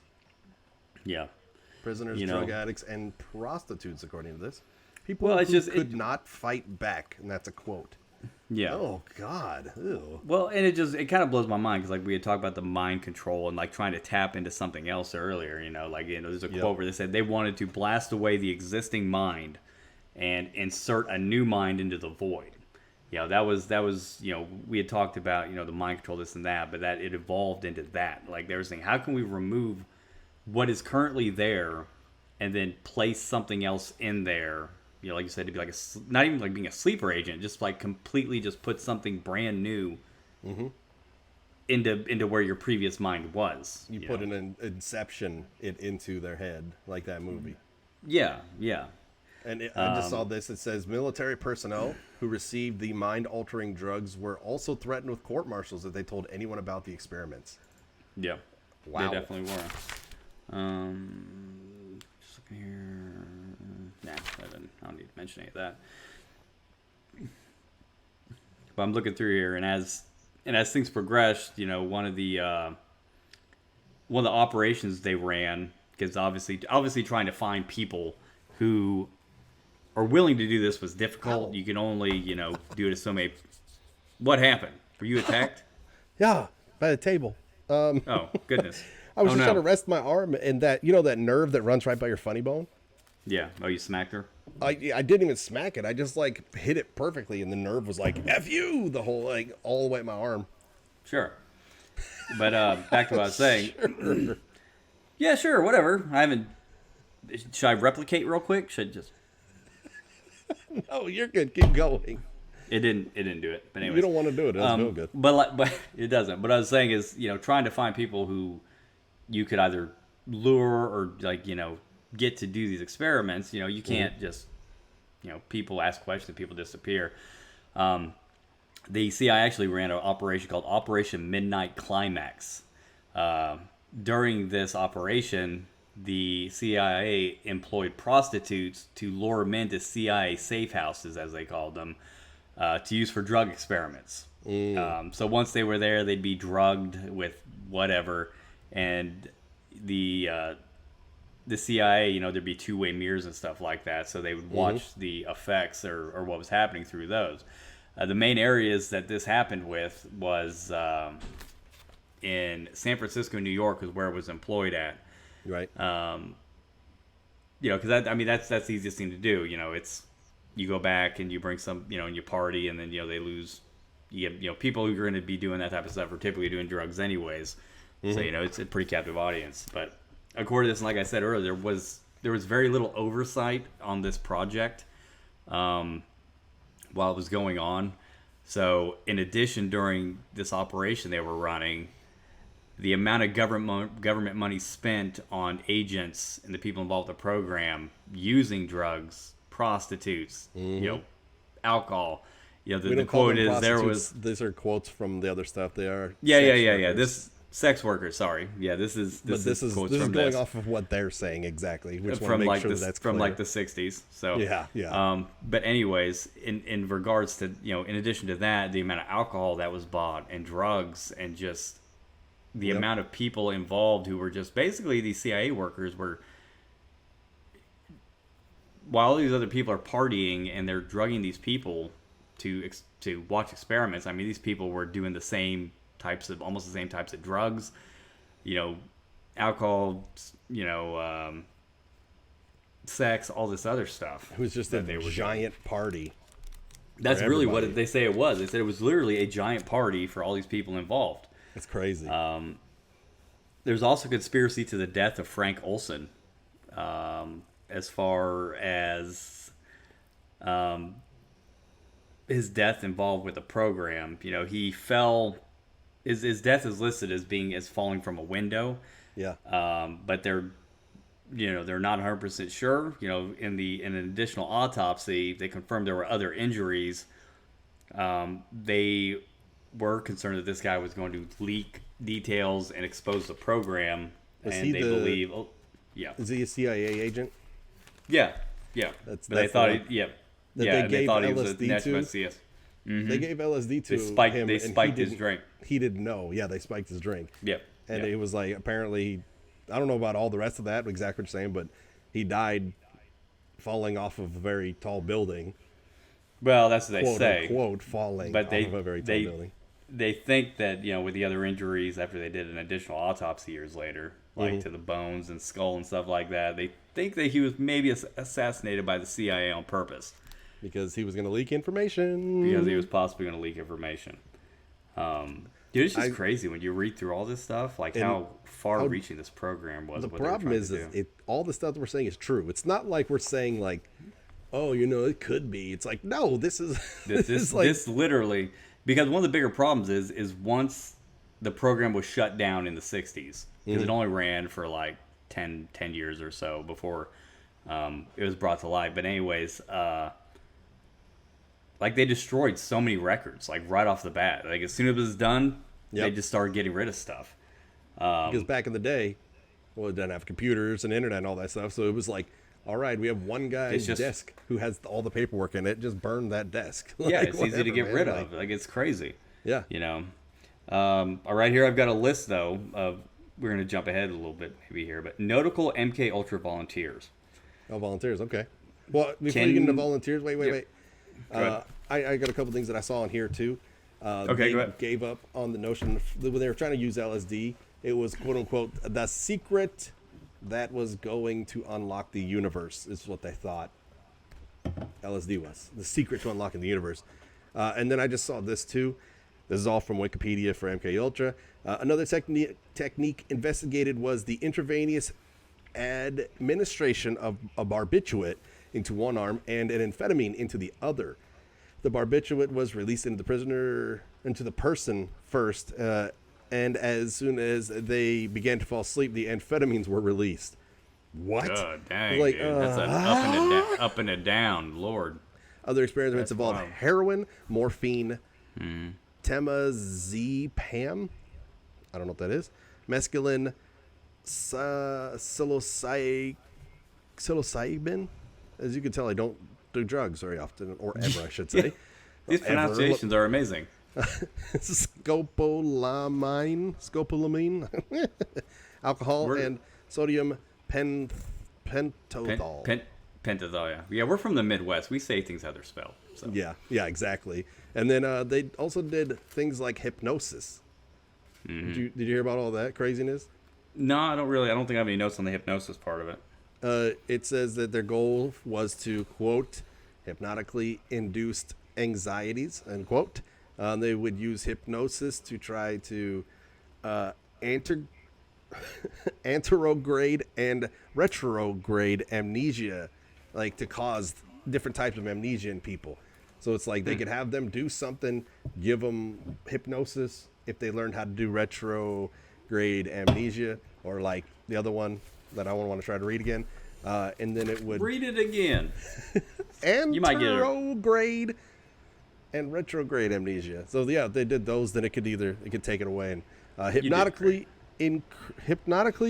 Yeah, prisoners, drug addicts, and prostitutes, according to this. People who could not fight back, and that's a quote. Yeah. Oh God. Ew. Well, and it kind of blows my mind because like we had talked about the mind control and like trying to tap into something else earlier. There's a quote where they said they wanted to blast away the existing mind and insert a new mind into the void. That was we had talked about the mind control, this and that, but that it evolved into that. Like they were saying, how can we remove what is currently there and then place something else in there? Like you said, to be like not even like being a sleeper agent, just like completely just put something brand new into where your previous mind was. You put an inception into their head, like that movie. Yeah. And I just saw this. It says military personnel who received the mind-altering drugs were also threatened with court-martials if they told anyone about the experiments. Yeah. Wow. They definitely were. Just looking here. Nah, I don't need to mention any of that. But I'm looking through here, and as things progressed, one of the operations they ran, because obviously trying to find people who are willing to do this was difficult. You can only do it to so many. What happened? Were you attacked? Yeah, by the table. Oh goodness! I was just trying to rest my arm, and that that nerve that runs right by your funny bone. Yeah. Oh, you smacked her? I didn't even smack it. I just hit it perfectly, and the nerve was like "F you" the whole all the way up my arm. Sure. But back to what I was saying. Sure. Yeah, sure, whatever. I haven't. Should I replicate real quick? Should I just? No, you're good. Keep going. It didn't do it. But anyways, you don't want to do it. It doesn't feel good. But it doesn't. What I was saying is, trying to find people who you could either lure or get to do these experiments. You can't just people ask questions, people disappear. The CIA actually ran an operation called Operation Midnight Climax. During this operation, the CIA employed prostitutes to lure men to CIA safe houses, as they called them, to use for drug experiments. So once they were there, they'd be drugged with whatever, and the CIA, there'd be two-way mirrors and stuff like that, so they would watch the effects or what was happening through those. The main areas that this happened with was in San Francisco, New York, was where it was employed at. Right. Because that's the easiest thing to do. It's you go back and you bring some, and you party, and then they lose. You get people who are going to be doing that type of stuff are typically doing drugs anyways. So it's a pretty captive audience. But according to this, and like I said earlier, there was very little oversight on this project while it was going on. So, in addition, during this operation they were running, the amount of government money spent on agents and the people involved in the program using drugs, prostitutes, alcohol. We The don't call quote them is there prostitutes. was These are quotes from the other stuff. They are yeah. sex workers. This sex workers. Sorry, this is quotes this is from going this. off of what they're saying exactly. We just want From to make like sure the, that's from clear. like the 60s. So Yeah. But anyways, in regards to in addition to that, the amount of alcohol that was bought and drugs and just the amount of people involved who were just basically these CIA workers were, while all these other people are partying and they're drugging these people to watch experiments. I mean, these people were doing almost the same types of drugs, alcohol, sex, all this other stuff. It was just a giant party. That's really everybody. what they say it was. They said it was literally a giant party for all these people involved. It's crazy. There's also conspiracy to the death of Frank Olson, as far as his death involved with the program. He fell. His death is listed as falling from a window. Yeah. But they're not 100% sure. In an additional autopsy, they confirmed there were other injuries. They were concerned that this guy was going to leak details and expose the program, Is and he they the- believe, Is he a CIA agent? yeah. But they thought, the one yeah, that yeah, they they gave thought he was a LSD national to? CS. They gave LSD to him. They and spiked he his didn't- drink. He didn't know. Yeah, they spiked his drink. Yep. And Yep. it was like, apparently, I don't know about all the rest of that, exactly what you're saying, but he died falling off of a very tall building. Well, that's what they Quote say. unquote, falling off of a very tall building. They think that with the other injuries after they did an additional autopsy years later, like to the bones and skull and stuff like that, they think that he was maybe assassinated by the CIA on purpose Because he was going to leak information. because he was possibly going to leak information. Dude, it's just crazy when you read through all this stuff, like how far-reaching this program was. The what they were problem trying is to do. all the stuff that we're saying is true. It's not like we're saying like, oh, it could be. It's like, no, this is this literally, because one of the bigger problems is once the program was shut down in the 60s, because it only ran for like 10 years or so before it was brought to light. But anyways, like they destroyed so many records, like right off the bat. Like as soon as it was done, they just started getting rid of stuff. because back in the day, well, it didn't have computers and internet and all that stuff. So it was like, all right, we have one guy's desk who has all the paperwork in it. Just burn that desk. Yeah, Like, it's easy to get rid of. Like it's crazy. Yeah. All right, here I've got a list though of, we're going to jump ahead a little bit maybe here, but notable MK Ultra volunteers. Oh, volunteers. Okay. Well, before you get into volunteers, wait. Go I got a couple things that I saw in here too. Okay, they go ahead. gave up on the notion when they were trying to use LSD. It was quote unquote the secret that was going to unlock the universe. Is what they thought LSD was the secret to unlocking the universe. And then I just saw this too. This is all from Wikipedia for MK Ultra. Another technique investigated was the intravenous administration of a barbiturate into one arm and an amphetamine into the other. The barbiturate was released into the person first, and as soon as they began to fall asleep, the amphetamines were released. What? God dang, Like, dude. That's an up and a down, Lord. Other experiments That's involved wild. heroin, morphine, temazepam, I don't know what that is, mescaline, psilocybin. As you can tell, I don't do drugs very often, or ever, I should say. These pronunciations are amazing. Scopolamine, alcohol, and sodium pentothal. Pentothal, yeah. Yeah, we're from the Midwest. We say things how they're spelled. So. Yeah, exactly. And then they also did things like hypnosis. Did you hear about all that craziness? No, I don't think I have any notes on the hypnosis part of it. It says that their goal was to, quote, hypnotically induced anxieties, end quote. They would use hypnosis to try to anterograde and retrograde amnesia, like to cause different types of amnesia in people. So it's like they could have them do something, give them hypnosis if they learned how to do retrograde amnesia, or like the other one that I won't want to try to read again. And then it would Read it again. and You might get it. retrograde and retrograde amnesia. So yeah, they did those. Then it could take it away and hypnotically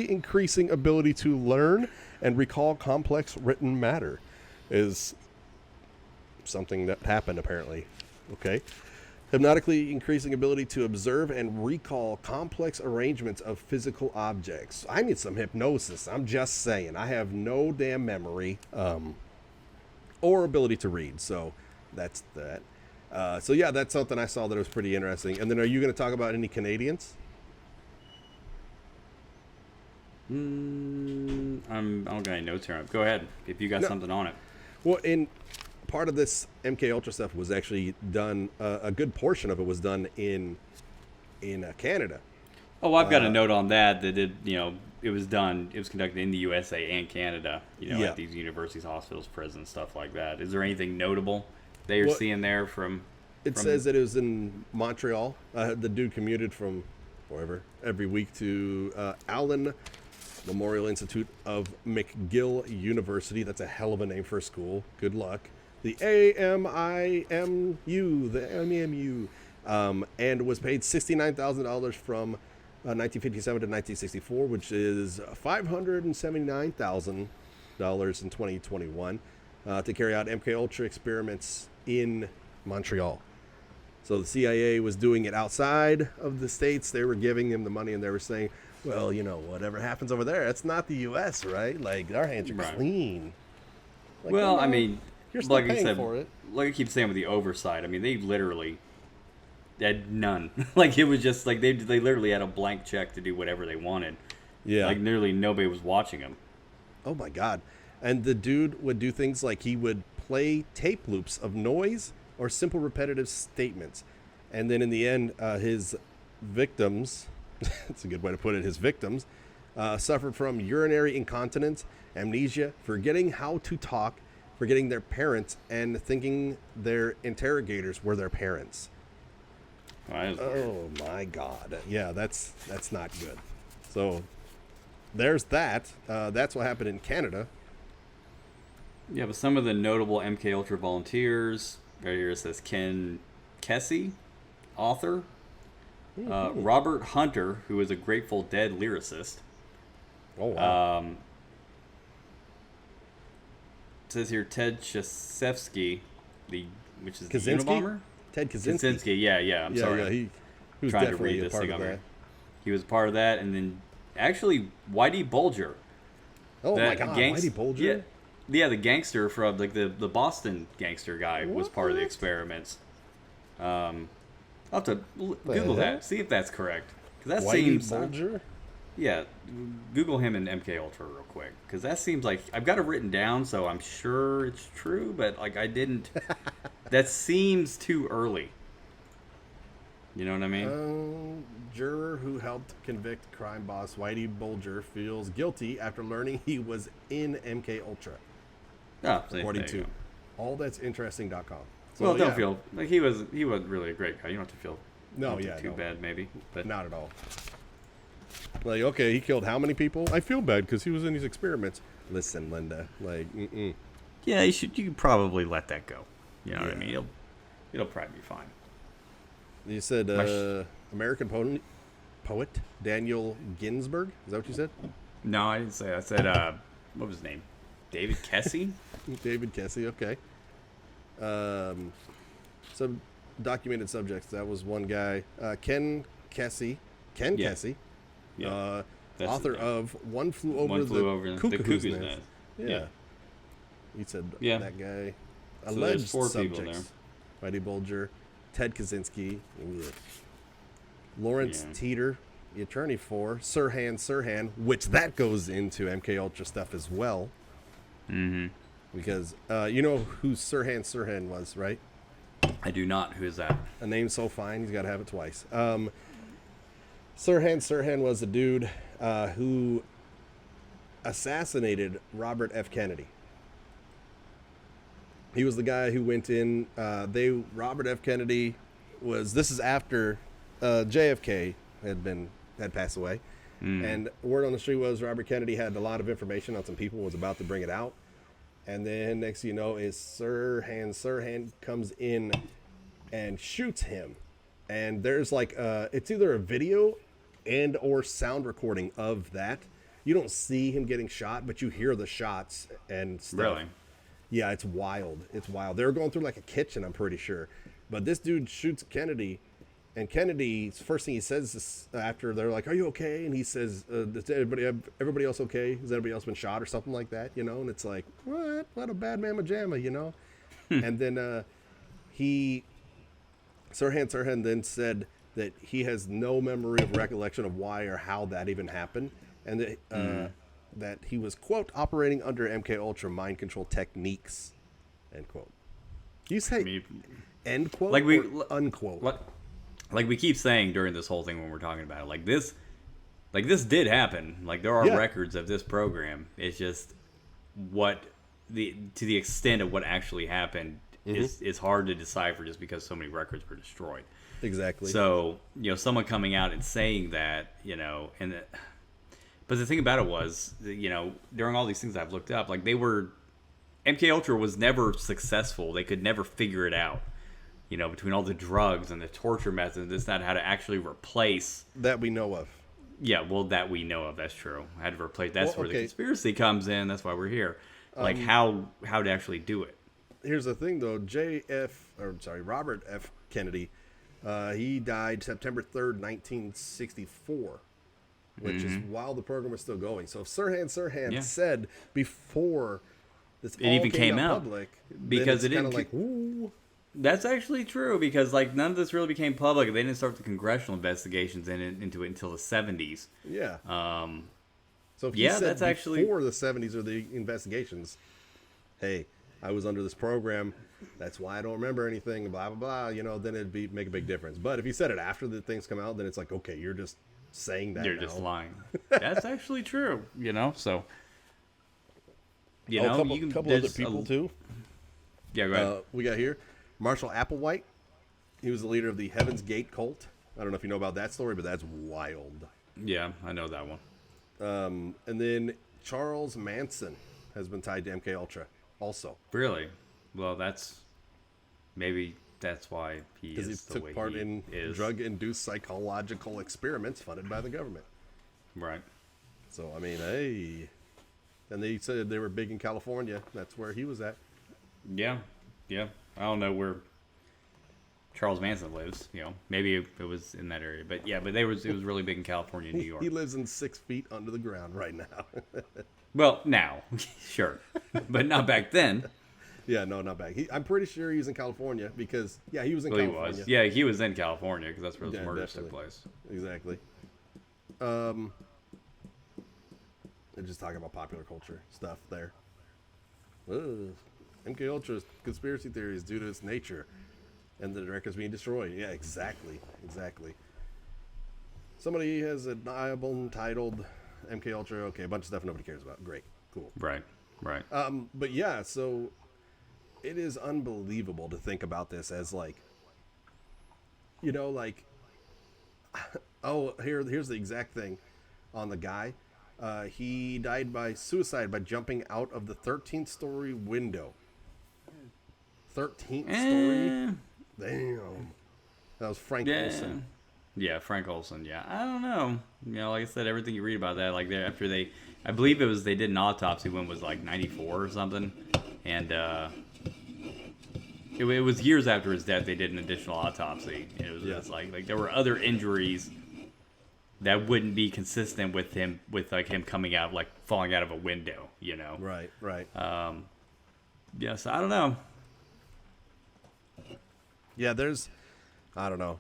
increasing ability to learn and recall complex written matter is something that happened apparently. Okay. Hypnotically increasing ability to observe and recall complex arrangements of physical objects. I need some hypnosis. I'm just saying. I have no damn memory or ability to read. So that's that. So yeah, that's something I saw that was pretty interesting. And then are you going to talk about any Canadians? I don't got any notes here. Go ahead if you got something on it. Well, in part of this MK Ultra stuff was actually done. A good portion of it was done in Canada. Oh, I've got a note on that it was done. It was conducted in the USA and Canada. At these universities, hospitals, prisons, stuff like that. Is there anything notable that you're seeing there from? It says that it was in Montreal. The dude commuted from wherever every week to Allen Memorial Institute of McGill University. That's a hell of a name for a school. Good luck. The AMIMU, the MEMU, and was paid $69,000 from 1957 to 1964, which is $579,000 in 2021, to carry out MK Ultra experiments in Montreal. So the CIA was doing it outside of the States. They were giving him the money, and they were saying, well, whatever happens over there, it's not the U.S., right? Like, our hands are clean. Like, well, I mean, you're still like paying I said, for it. like I keep saying with the oversight, I mean, they literally had none. Like, it was just like they literally had a blank check to do whatever they wanted. Yeah. Like, nearly nobody was watching them. Oh, my God. And the dude would do things like he would play tape loops of noise or simple repetitive statements. And then in the end, his victims, that's a good way to put it, his victims, suffered from urinary incontinence, amnesia, forgetting how to talk, forgetting their parents, and thinking their interrogators were their parents. Oh, my God. Yeah, that's not good. So there's that. That's what happened in Canada. Yeah, but some of the notable MK Ultra volunteers, right here it says Ken Kesey, author. Robert Hunter, who is a Grateful Dead lyricist. Oh, wow. It says here Ted Chasevsky, which is Kaczynski? the Unabomber? Ted Kaczynski. Kaczynski, yeah. I'm sorry. Yeah, he was trying to definitely read a this part thing of over that. here. He was part of that, and then actually Whitey Bulger. Oh, my God, Whitey Bulger? Yeah, the gangster from like the Boston gangster guy was part of the experiments. I'll have to Google that, see if that's correct. Because that Whitey seems Bulger? yeah, Google him in MK Ultra real quick, because that seems like I've got it written down, so I'm sure it's true, but like I didn't. That seems too early. You know what I mean? Juror who helped convict crime boss Whitey Bulger feels guilty after learning he was in MK Ultra. Oh, see, According there you to go. allthat'sinteresting.com. So, Well, don't feel like he wasn't really a great guy. You don't have to feel too bad, maybe, but not at all. Like, okay, he killed how many people? I feel bad because he was in these experiments. Listen, Linda, like, yeah, you could probably let that go. You know what I mean? It'll probably be fine. You said American poet Daniel Ginsberg. Is that what you said? No, I didn't say that. I said what was his name? David Kesey. David Kesey. Okay. Some documented subjects. That was one guy. Ken Kesey. Kesey. Yeah. Author of One Flew Over the Cuckoo's Nest. Yeah. He said that guy. So Alleged four subjects. people there. Whitey Bulger, Ted Kaczynski, Lawrence Teeter, the attorney for Sirhan, which that goes into MK Ultra stuff as well. Mm-hmm. Because you know who Sirhan was, right? I do not. Who is that? A name so fine, he's got to have it twice. Sirhan was the dude who assassinated Robert F. Kennedy. He was the guy who went in. Robert F. Kennedy was. This is after JFK had passed away, and word on the street was Robert Kennedy had a lot of information on some people, was about to bring it out, and then next thing you know is Sirhan comes in and shoots him, and there's like it's either a video and or sound recording of that. You don't see him getting shot, but you hear the shots and stuff. Really? Yeah, it's wild. It's wild. They were going through like a kitchen, I'm pretty sure. But this dude shoots Kennedy, and Kennedy's first thing he says is, after they're like, "Are you okay?" And he says, "Is everybody else okay? Has anybody else been shot or something like that?" You know, and it's like, what a bad mamma jamma, you know. And then Sirhan then said that he has no memory of recollection of why or how that even happened, and that that he was, quote, operating under MK Ultra mind control techniques, end quote. You say end quote, like we or unquote? Like we keep saying during this whole thing when we're talking about it, like this did happen. Like there are records of this program. It's just to the extent of what actually happened is hard to decipher just because so many records were destroyed. Exactly. So, you know, someone coming out and saying that, you know, but the thing about it was, you know, during all these things I've looked up, like MK Ultra was never successful. They could never figure it out. You know, between all the drugs and the torture methods, it's not how to actually replace. That we know of. Yeah, well, that we know of. That's true. How to replace. That's where the conspiracy comes in. That's why we're here. Like how to actually do it. Here's the thing, though. Robert F. Kennedy, he died September 3rd, 1964. Which is while the program was still going. So if Sirhan said before this all even came out public, because it kind of like, ooh. That's actually true, because like none of this really became public. They didn't start the congressional investigations into it until the 70s. Yeah. So if you said that's actually before the 70s or the investigations, hey, I was under this program, that's why I don't remember anything, blah blah blah. You know, then it'd make a big difference. But if you said it after the things come out, then it's like, okay, you're just saying that you're just lying. That's actually true, you know. So, you know, a couple other people too. Yeah, go ahead. We got here Marshall Applewhite. He was the leader of the Heaven's Gate cult. I don't know if you know about that story, but that's wild. Yeah, I know that one. And then Charles Manson has been tied to MK Ultra also. Really? Well, maybe that's why he is the way he is. Because he took part in drug-induced psychological experiments funded by the government. Right. So, I mean, hey. And they said they were big in California. That's where he was at. Yeah. Yeah. I don't know where Charles Manson lives. You know, maybe it was in that area. But yeah, it was really big in California and New York. He lives in 6 feet under the ground right now. Well, now. Sure. But not back then. Yeah, no, not back. I'm pretty sure he's in California because, he was in California. He was. Yeah, he was in California because that's where the murders took place. Exactly. They're just talking about popular culture stuff there. MK Ultra's conspiracy theories due to its nature and the records being destroyed. Yeah, exactly. Somebody has an album titled MK Ultra. Okay, a bunch of stuff nobody cares about. Great. Cool. Right. But yeah, so it is unbelievable to think about this as like, you know, like, here's the exact thing on the guy. He died by suicide by jumping out of the 13th story window. 13th story? Damn. That was Frank Olson. Yeah, Frank Olson. Yeah, I don't know. You know, like I said, everything you read about that, like I believe they did an autopsy when it was like 94 or something, and it was years after his death they did an additional autopsy. It was just like there were other injuries that wouldn't be consistent with him coming out, like falling out of a window, you know. Right. Yes, I don't know. Yeah, I don't know.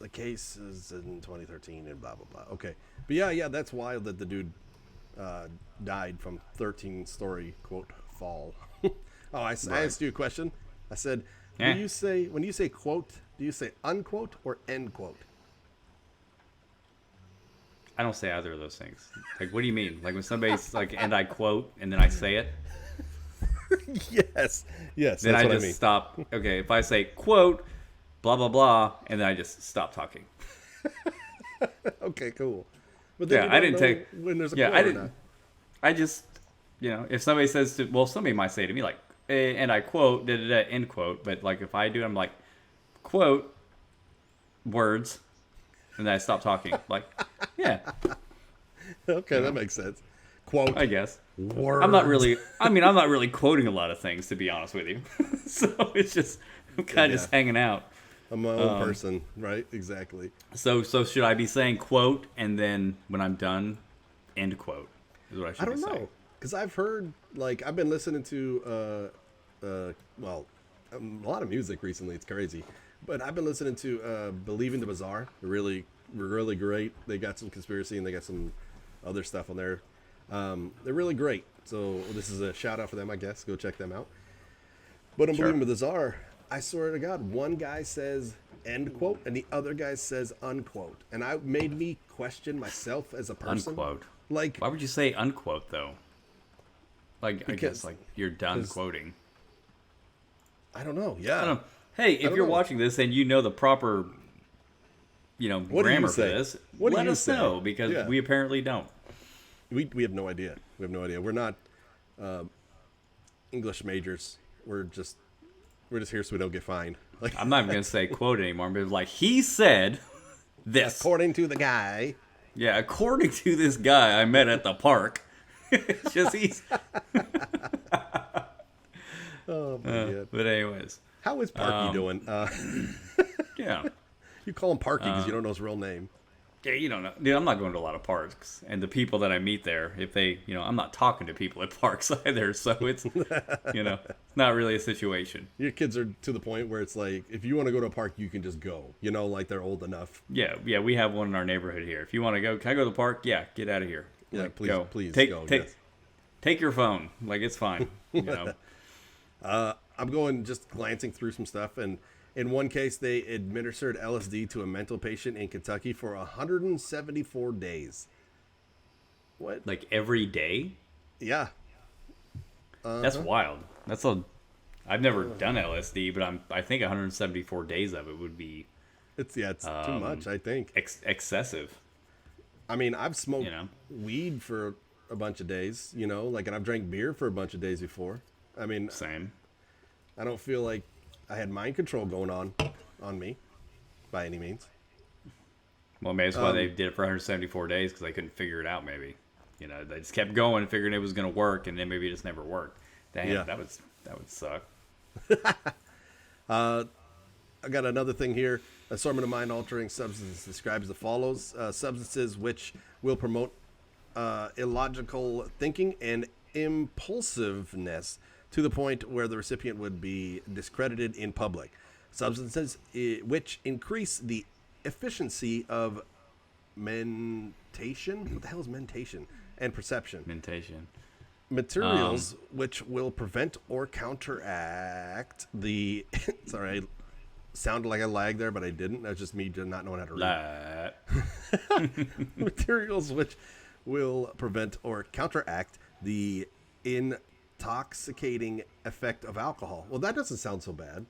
The case is in 2013 and blah, blah, blah. Okay. But yeah, that's wild that the dude died from 13-story, quote, fall. I asked you a question. I said, when you say quote, do you say unquote or end quote? I don't say either of those things. Like, what do you mean? Like when somebody's like, and I quote, and then I say it, Yes, yes, then that's I what I just mean. stop. Okay, if I say quote, blah blah blah, and then I just stop talking. Okay, cool. But then Yeah, you I don't didn't know take. when there's a Yeah, quote I or not. didn't. I just, if somebody says to, well, somebody might say to me like, and I quote, da da da, end quote. But like if I do, I'm like, quote words, and then I stop talking. Like, yeah, Okay, you that know, makes sense. Quote I guess. I'm not words. really. I mean, I'm not really quoting a lot of things, to be honest with you. So it's just I'm kind of Yeah, just hanging out. I'm my own person, right? Exactly. So should I be saying quote and then when I'm done, end quote is what I I should be don't saying. know, because I've heard, like, I've been listening to well, a lot of music recently. It's crazy, but I've been listening to Believing the Bazaar. They're really great. They got some conspiracy and they got some other stuff on there. They're really great. So this is a shout out for them, I guess. Go check them out. But on Sure. Believing the Bazaar, I swear to God, one guy says end quote and the other guy says unquote, and I made me question myself as a person. Unquote. Like, Why would you say unquote though? Like I guess because like you're done 'cause quoting. I don't know. I Yeah, don't. Hey, I if don't you're know. watching this and you know the proper, What do you grammar for say? this, What do let you us say? know because Yeah, we apparently don't. we have no idea. We have no idea. We're not English majors. We're just here so we don't get fined. Like, I'm not even gonna say quote anymore. But like he said this. according to the guy. Yeah, according to this guy I met at the park. It's just he's. Oh my god. But anyways, How is Parky doing? yeah. You call him Parky because you don't know his real name. Yeah, you don't know. Dude, I'm not going to a lot of parks. And the people that I meet there, if they, I'm not talking to people at parks either. So it's, not really a situation. Your kids are to the point where it's like, if you want to go to a park, you can just go. Like they're old enough. Yeah, we have one in our neighborhood here. If you want to go, can I go to the park? Yeah, get out of here. Yeah, Like, please, go. please take, go. Take, Yes. take your phone. Like, it's fine. I'm going just glancing through some stuff, and in one case, they administered LSD to a mental patient in Kentucky for 174 days. What? Like, every day? Yeah. That's wild. I've never done LSD, but I think 174 days of it would be It's too much, I think. excessive. I mean, I've smoked You know? weed for a bunch of days, and I've drank beer for a bunch of days before. I mean, Same. I don't feel like I had mind control going on me by any means. Well, maybe that's why they did it for 174 days because they couldn't figure it out. Maybe, they just kept going, figuring it was going to work, and then maybe it just never worked. Damn, Yeah. that would suck. I got another thing here. Assortment of mind-altering substances describes the follows: substances which will promote illogical thinking and impulsiveness to the point where the recipient would be discredited in public. Substances which increase the efficiency of mentation. What the hell is mentation? And perception. Mentation. Materials which will prevent or counteract the. Sorry, I sounded like I lagged there, but I didn't. That's just me not knowing how to read. Materials which will prevent or counteract the intoxicating effect of alcohol. Well, that doesn't sound so bad.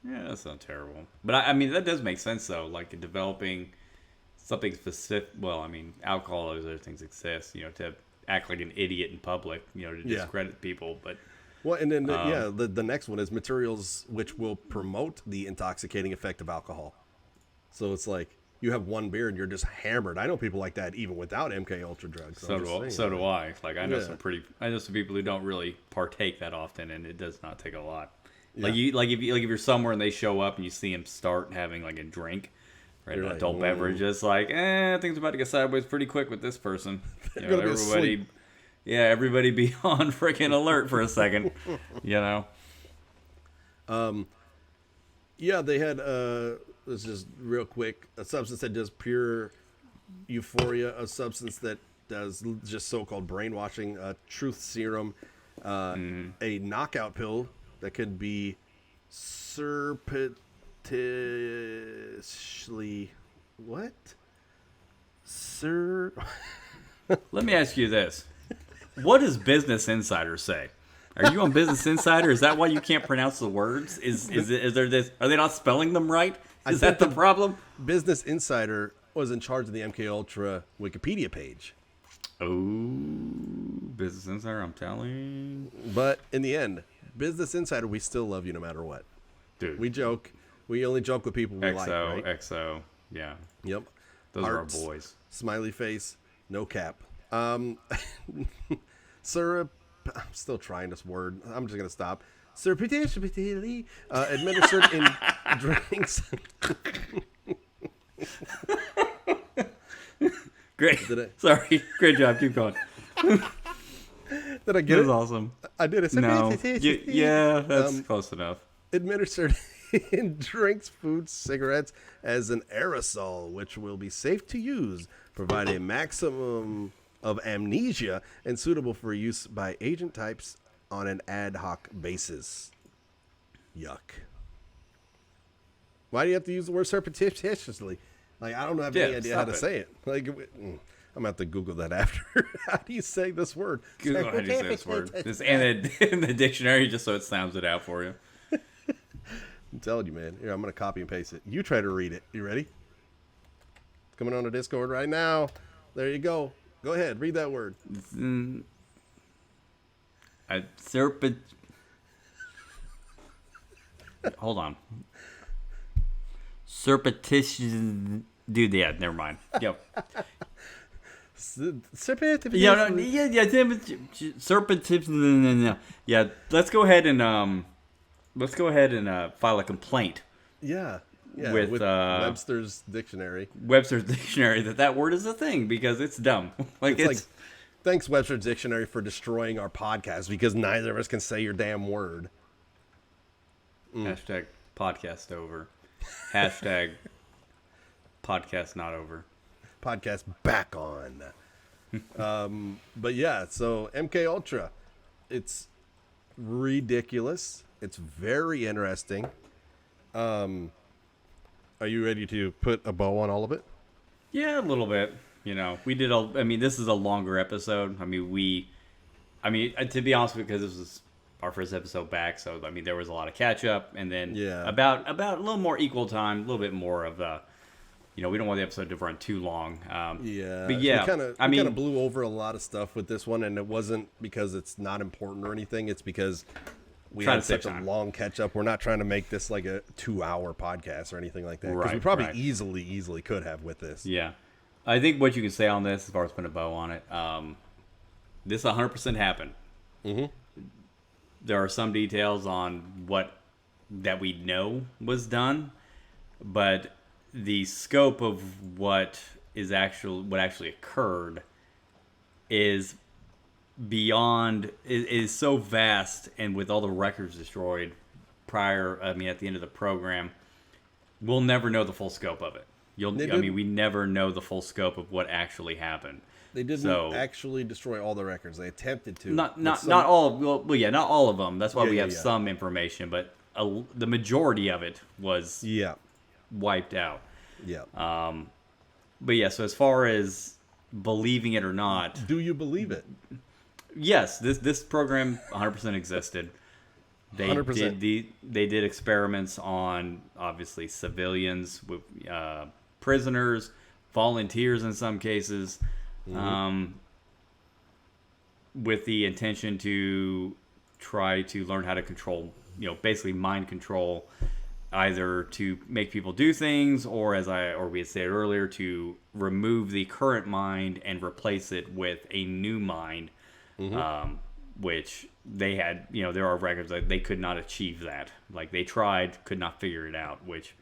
Yeah, that sounds terrible. But I mean, that does make sense though. Like developing something specific. Well, I mean, alcohol and other things exist. To act like an idiot in public. To discredit people. But Well, and then the next one is materials which will promote the intoxicating effect of alcohol. So it's like you have one beer and you're just hammered. I know people like that even without MK Ultra drugs. so do I. Like I know some people who don't really partake that often, and it does not take a lot. Yeah. If you're somewhere and they show up and you see them start having like a drink, right, an You're like, adult beverage, it's like, things about to get sideways pretty quick with this person. They're gonna be asleep. Everybody be on freaking alert for a second. Yeah, they had this is real quick, a substance that does pure euphoria, a substance that does just so-called brainwashing, truth serum, a knockout pill that could be surreptitiously Sir. Let me ask you this. What does Business Insider say? Are you on Business Insider? Is that why you can't pronounce the words? Is there this? Are they not spelling them right? Is that the problem? Business Insider was in charge of the MK Ultra Wikipedia page. Oh, Business Insider, I'm telling. But in the end, Business Insider, we still love you no matter what. Dude. We joke. We only joke with people we like, right? XO, yeah. Yep. Those Hearts, are our boys. Smiley face, no cap. Sir, I'm still trying this word. I'm just going to stop. Surreptitiously administered in drinks. Great. Sorry. Great job. Keep going. Did I get it? That was awesome. I did it. No. Yeah, that's close enough. Administered in drinks, food, cigarettes as an aerosol, which will be safe to use, provide a maximum of amnesia, and suitable for use by agent types on an ad hoc basis. Yuck. Why do you have to use the word surreptitiously? Like, I don't have any idea how to say it. Like, I'm going to have to Google that after. How do you say this word? Google how do you say this word. Just in the dictionary just so it sounds it out for you. I'm telling you, man. Here, I'm going to copy and paste it. You try to read it. You ready? It's coming on the Discord right now. There you go. Go ahead. Read that word. Hold on. Surreptitious. Dude, yeah, never mind. Yep. Serpentitious. Serpentitious. Yeah, let's go ahead and file a complaint. Yeah. With Webster's Dictionary. Webster's Dictionary that word is a thing because it's dumb. It's like, thanks Webster's Dictionary for destroying our podcast because neither of us can say your damn word. Hashtag podcast over. Hashtag podcast not over. Podcast back on. But yeah, so MK Ultra, it's ridiculous. It's very interesting. Are you ready to put a bow on all of it? Yeah, a little bit. You know, we did this is a longer episode. To be honest, because this was our first episode back, so there was a lot of catch up, and then about a little more equal time, a little bit more of we don't want the episode to run too long. But yeah, we kind of blew over a lot of stuff with this one, and it wasn't because it's not important or anything. It's because we had such a long catch up. We're not trying to make this like a 2-hour podcast or anything like that. Because we probably easily could have with this. Yeah. I think what you can say on this, as far as putting a bow on it, this 100% happened. Mm-hmm. There are some details on that we know was done, but the scope of what actually occurred is so vast, and with all the records destroyed at the end of the program, we'll never know the full scope of it. We never know the full scope of what actually happened. They didn't actually destroy all the records. They attempted to. Not all. Not all of them. That's why we have some information, but the majority of it was wiped out. Yeah. But yeah. So as far as believing it or not, do you believe it? Yes. This program 100% existed. They 100%. They did experiments on obviously civilians, with prisoners, volunteers in some cases. Mm-hmm. With the intention to try to learn how to control, basically mind control, either to make people do things, or we had said earlier, to remove the current mind and replace it with a new mind, mm-hmm. Which they had, there are records that they could not achieve that. Like they tried, could not figure it out, which,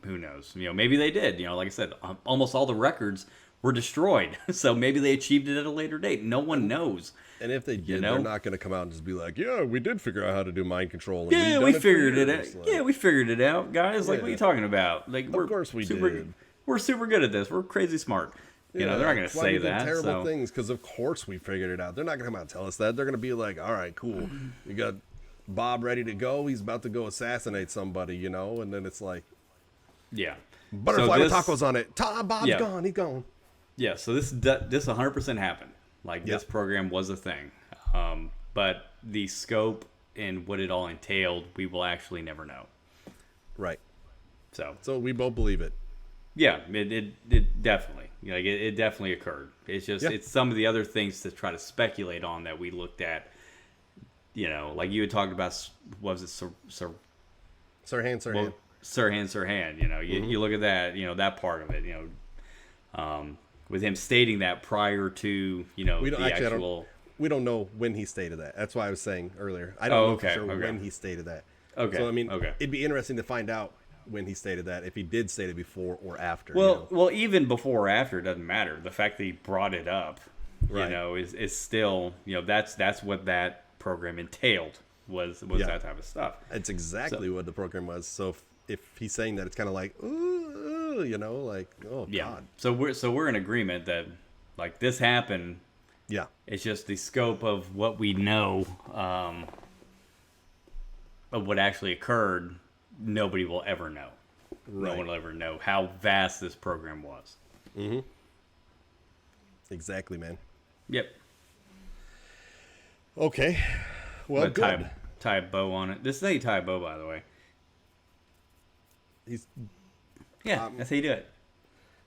who knows? Maybe they did. Like I said, almost all the records were destroyed. So maybe they achieved it at a later date. No one knows. And if they did, they're not going to come out and just be like, yeah, we did figure out how to do mind control. And we figured it out. Like, yeah, we figured it out, guys. Like, what are you talking about? Like, of course we did. We're super good at this. We're crazy smart. They're not going to say that. Terrible things, because of course we figured it out. They're not going to come out and tell us that. They're going to be like, all right, cool. You got Bob ready to go. He's about to go assassinate somebody, and then it's like, Yeah. Butterfly So with tacos on it. Bob's gone. He's gone. Yeah, so this 100% happened. Like, this program was a thing. But the scope and what it all entailed, we will actually never know. Right. So we both believe it. yeah, it definitely, like, it definitely occurred. It's just, it's some of the other things to try to speculate on that we looked at, you know, like you had talked about, what was it, Sirhan. Sirhan, you know, you look at that, you know, that part of it, you know, with him stating that prior to, you know, we don't know when he stated that. That's why I was saying earlier. I don't know for sure when he stated that. Okay. So, I mean, it'd be interesting to find out when he stated that, if he did state it before or after. Well, you know? well, even before or after, it doesn't matter. The fact that he brought it up, Right. you know, is still, you know, that's what that program entailed, was that type of stuff. It's exactly what the program was. So if he's saying that, it's kind of like, ooh, you know, like, oh, God. So we're in agreement that, like, this happened. Yeah. It's just the scope of what we know, of what actually occurred. Nobody will ever know. Right. No one will ever know how vast this program was. Mm-hmm. Exactly, man. Yep. Okay. Well, good. Tie a bow on it. This is how you tie a bow, by the way. That's how you do it.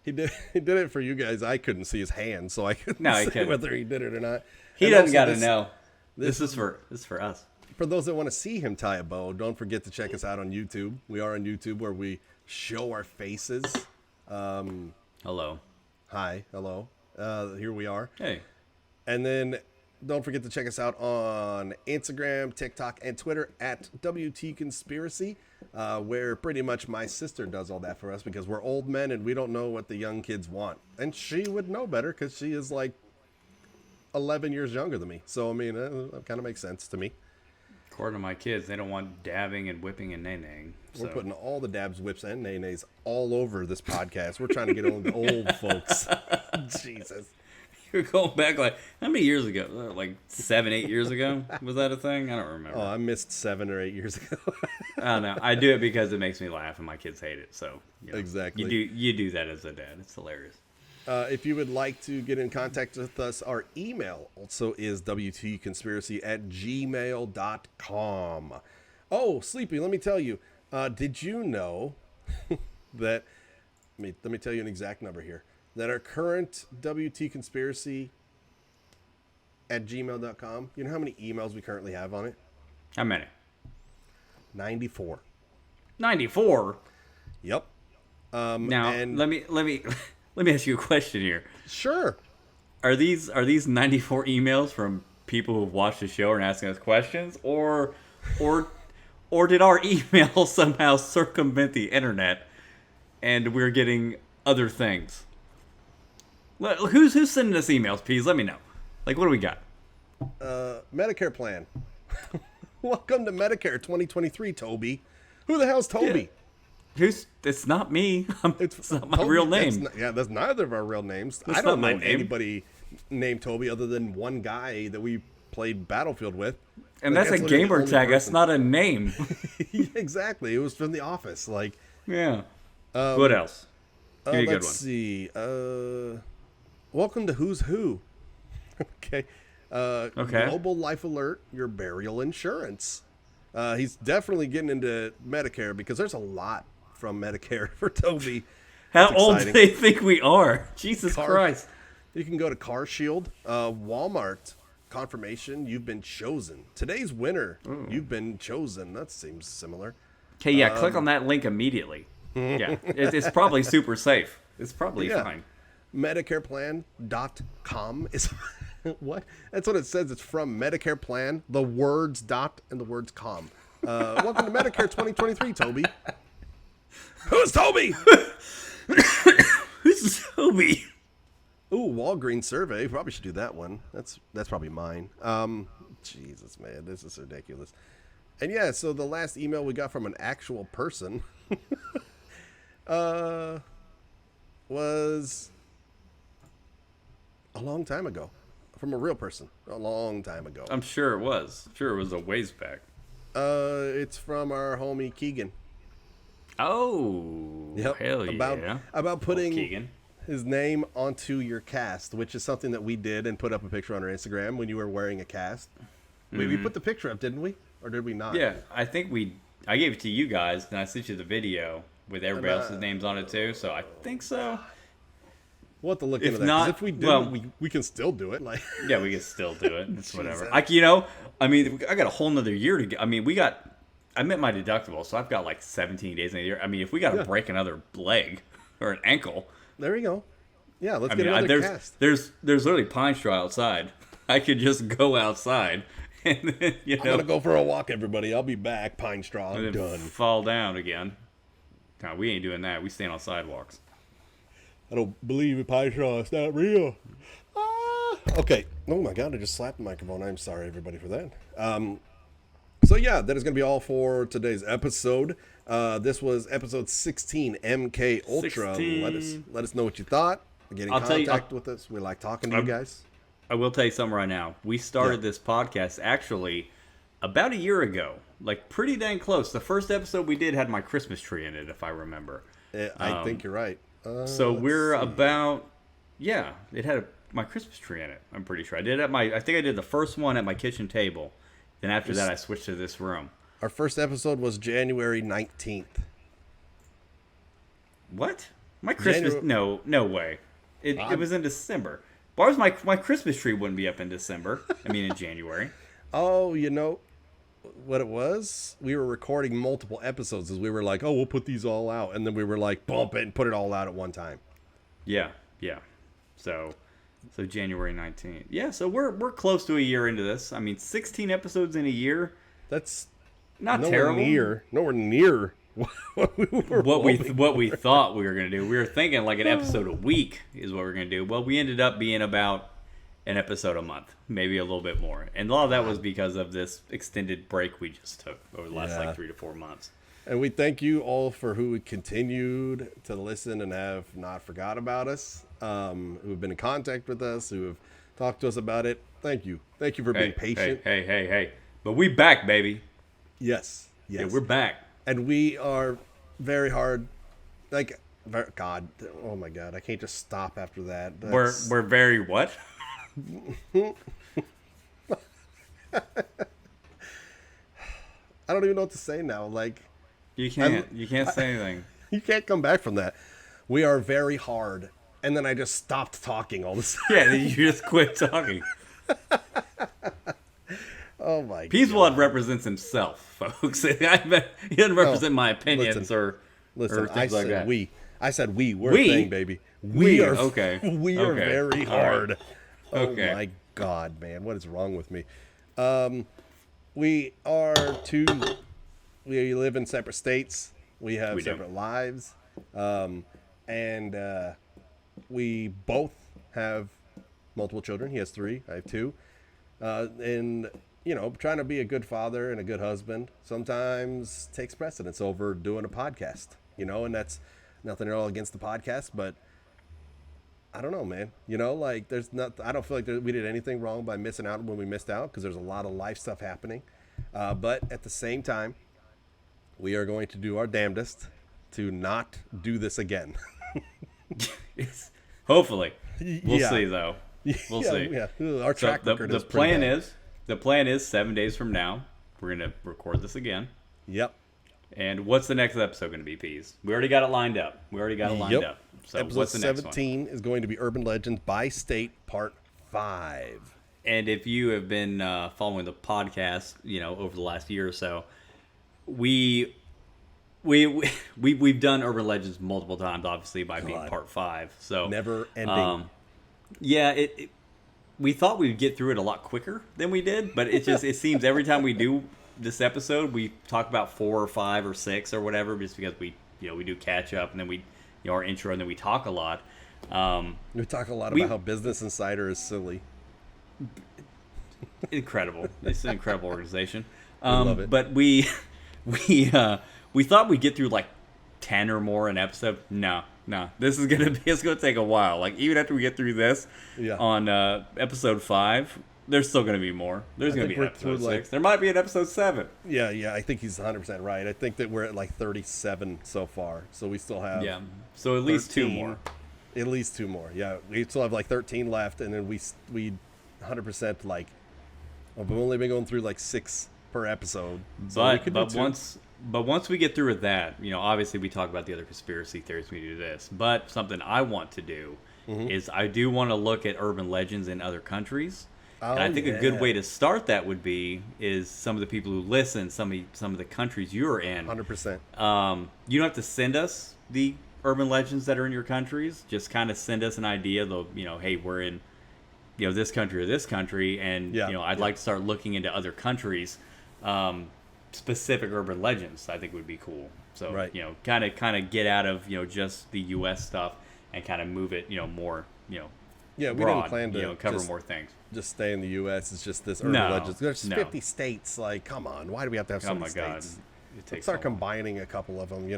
He did it for you guys. I couldn't see his hand, so I couldn't say whether he did it or not. He doesn't got to know. This is for us. For those that want to see him tie a bow, don't forget to check us out on YouTube. We are on YouTube, where we show our faces. Hello. Hi. Hello. Here we are. Hey. And then don't forget to check us out on Instagram, TikTok, and Twitter at WT Conspiracy, where pretty much my sister does all that for us, because we're old men and we don't know what the young kids want. And she would know better, because she is like 11 years younger than me. So, I mean, that kind of makes sense to me. According to my kids, they don't want dabbing and whipping and nay-naying. So. We're putting all the dabs, whips, and nay-nays all over this podcast. We're trying to get on the old folks. Jesus. You're going back, like, how many years ago? Like 7, 8 years ago? Was that a thing? I don't remember. Oh, I missed 7 or 8 years ago. I don't know. I do it because it makes me laugh and my kids hate it. So, you know, exactly. You do that as a dad. It's hilarious. If you would like to get in contact with us, our email also is wtconspiracy@gmail.com. Oh, Sleepy, let me tell you. Did you know that, let me tell you an exact number here, that our current wtconspiracy@gmail.com, you know how many emails we currently have on it? How many? 94. 94? Yep. Now, let me ask you a question here. Sure. Are these 94 emails from people who've watched the show and asking us questions, or did our email somehow circumvent the internet and we're getting other things? Who's sending us emails, please? Let me know. Like, what do we got? Medicare plan. Welcome to Medicare 2023, Toby. Who the hell's Toby? Yeah. It's not me. It's not my Toby, real name. That's neither of our real names. I don't know anybody named Toby other than one guy that we played Battlefield with. And that's a gamer tag. That's not a name. Yeah, exactly. It was from The Office. Like, yeah. What else? Give me a good one. Let's see. Welcome to Who's Who. Okay. Global Life Alert, your burial insurance. He's definitely getting into Medicare, because there's a lot from Medicare for Toby. How old do they think we are? Jesus Christ. You can go to Car Shield, Walmart, confirmation, you've been chosen. Today's winner, you've been chosen. That seems similar. Okay, yeah, click on that link immediately. Yeah, it's probably super safe. It's probably fine. MedicarePlan.com is... What? That's what it says. It's from Medicare Plan, the words dot and the words com. Welcome to Medicare 2023, Toby. Who's Toby? Who's Toby? Ooh, Walgreens survey. Probably should do that one. That's probably mine. Jesus, man, this is ridiculous. And yeah, so the last email we got from an actual person was a long time ago. From a real person, a long time ago. I'm sure it was. Sure, it was a ways back. It's from our homie Keegan. Oh, Yep. Hell about yeah. about putting Keegan. his name onto your cast, which is something that we did and put up a picture on our Instagram when you were wearing a cast. We put the picture up, didn't we? Or did we not? Yeah, I think I gave it to you guys, and I sent you the video with everybody else's names on it too. So I think so. We'll have to look If into that. 'Cause not, if we didn't, well- we can still do it. Like, Yeah, we can still do it. It's whatever. Jesus. I mean, I got a whole nother year to get. I mean, I met my deductible, so I've got like 17 days in a year. I mean, if we got to break another leg or an ankle, there we go. Yeah, let's I get mean, another there's cast. there's literally pine straw outside. I could just go outside and then, I'm gonna go for a walk, everybody. I'll be back. Pine straw. I'm and then done. fall down again. No, we ain't doing that. We stand on sidewalks. I don't believe in pine straw. It's not real. Okay. Oh my god! I just slapped the microphone. I'm sorry, everybody, for that. So yeah, that is going to be all for today's episode. This was episode 16, MK Ultra. 16. Let us know what you thought. Get in contact with us. We like talking to you guys. I will tell you something right now. We started this podcast actually about a year ago. Like pretty dang close. The first episode we did had my Christmas tree in it, if I remember. I think you're right. So we're about, it had my Christmas tree in it. I'm pretty sure. I think I did the first one at my kitchen table. Then after that, I switched to this room. Our first episode was January 19th. What? My Christmas? No way. It was in December. Why was my Christmas tree wouldn't be up in December? I mean, in January. Oh, you know what it was? We were recording multiple episodes as we were like, oh, we'll put these all out. And then we were like, bump it and put it all out at one time. Yeah. So January 19th. Yeah, so we're close to a year into this. I mean, 16 episodes in a year. That's not nowhere terrible. Nowhere near what we thought we were going to do. We were thinking like an episode a week is what we we're going to do. Well, we ended up being about an episode a month, maybe a little bit more. And a lot of that was because of this extended break we just took over the last like 3 to 4 months. And we thank you all for who continued to listen and have not forgot about us, who have been in contact with us, who have talked to us about it. Thank you. Thank you for being patient. Hey. But we back, baby. Yes. Yeah, we're back. And we are very hard. Like, God, oh my God, I can't just stop after that. We're very what? I don't even know what to say now. Like, you can't say anything. You can't come back from that. We are very hard. And then I just stopped talking all of a sudden. Yeah, you just quit talking. Oh my Peaswad God. represents himself, folks. He doesn't represent my opinions or Listen, things like that. I said we. We're a thing, baby. We are okay. We are very hard. Okay. Oh my God, man, what is wrong with me? We live in separate states. We have separate lives, and we both have multiple children. He has 3. I have 2, and trying to be a good father and a good husband sometimes takes precedence over doing a podcast. And that's nothing at all against the podcast, but I don't know, man. Like I don't feel like we did anything wrong by missing out when we missed out, because there's a lot of life stuff happening. But at the same time, we are going to do our damnedest to not do this again. Hopefully. We'll see, though. We'll see. Yeah. Our track record the is pretty bad. The plan is 7 days from now, we're going to record this again. Yep. And what's the next episode going to be, Peas? We already got it lined up. So episode what's the next 17 is going to be Urban Legends by State Part 5. And if you have been following the podcast, over the last year or so, we've done Urban Legends multiple times, obviously, by being Part 5. So never ending. We thought we'd get through it a lot quicker than we did, but it seems every time we do this episode, we talk about 4 or 5 or 6 or whatever, just because we do catch up, and then we our intro, and then we talk a lot. We talk a lot about how Business Insider is silly. Incredible! It's an incredible organization. Love it. But we thought we'd get through like 10 or more an episode. No. This is gonna take a while. Like even after we get through this on episode 5, There's still going to be more. There's going to think be an we're through, episode like- 6. There might be an episode 7. Yeah, I think he's 100% right. I think that we're at like 37 so far. So we still have Yeah. So at least 2 13. more. At least 2 more. Yeah, we still have like 13 left, and then we 100% like. Well, we've only been going through like 6 per episode. So we could do 2. once we get through with that, obviously we talk about the other conspiracy theories. We do this, but something I want to do is I do want to look at urban legends in other countries. And I think a good way to start that would be is some of the people who listen, some of the countries you're in. 100%. You don't have to send us the urban legends that are in your countries. Just kind of send us an idea. Though, hey, we're in, this country or this country, and I'd like to start looking into other countries, specific urban legends. I think would be cool. So kind of get out of just the U.S. stuff and kind of move it more Yeah, we broad, didn't plan to cover more things. Just stay in the U.S. It's just this urban legends. There's 50 states. Like, come on, why do we have to have so many states? Let's start combining a couple of them,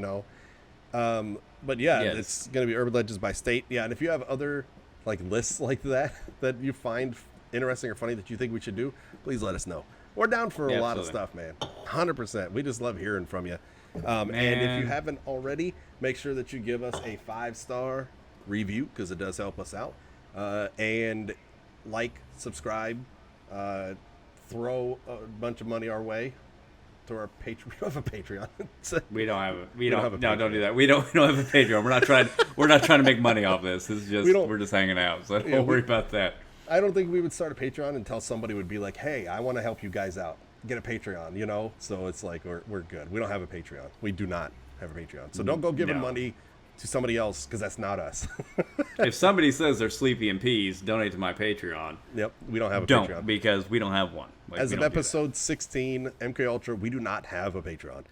But yeah, it's going to be urban legends by state. Yeah, and if you have other like lists like that you find interesting or funny that you think we should do, please let us know. We're down for a lot of stuff, man. 100%. We just love hearing from you. And if you haven't already, make sure that you give us a 5-star review because it does help us out. And subscribe, throw a bunch of money our way to our Patreon. We don't have a Patreon. Don't do that. We don't have a Patreon. We're not trying to make money off this. This is just we're just hanging out. So don't worry about that. I don't think we would start a Patreon until somebody would be like, "Hey, I want to help you guys out. Get a Patreon," So it's like we're good. We don't have a Patreon. We do not have a Patreon. So don't go giving money to somebody else because that's not us. If somebody says they're Sleepy and Peas, donate to my Patreon. Yep, we don't have a Patreon. Because we don't have one. As of episode 16, MK Ultra, we do not have a Patreon.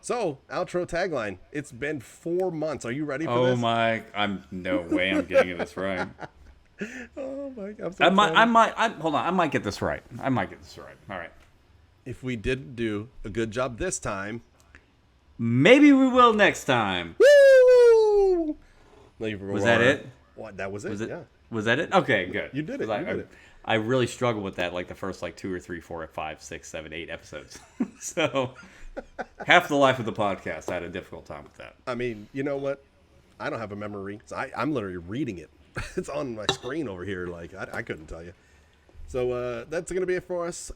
So, outro tagline. It's been 4 months. Are you ready for this? Oh my! No way. I'm getting this right. Oh my! Hold on. I might get this right. All right. If we didn't do a good job this time, maybe we will next time. Woo! Was that it? What? That was it? Yeah. Was that it? Okay, good. You did it. I really struggled with that, like the first 2 or 3, 4, 5, 6, 7, 8 episodes. So half the life of the podcast, I had a difficult time with that. I mean, you know what? I don't have a memory. So I'm literally reading it. It's on my screen over here. Like I couldn't tell you. So that's gonna be it for us.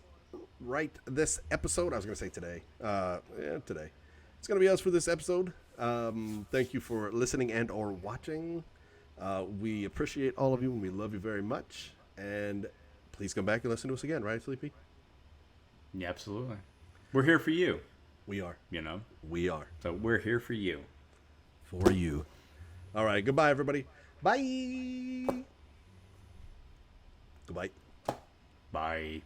Right, this episode. I was gonna say today. Today. It's gonna be us for this episode. Thank you for listening and or watching. We appreciate all of you and we love you very much. And please come back and listen to us again, right, Sleepy? Yeah, absolutely. We're here for you. We are. We are. So we're here for you. For you. All right. Goodbye, everybody. Bye. Goodbye. Bye.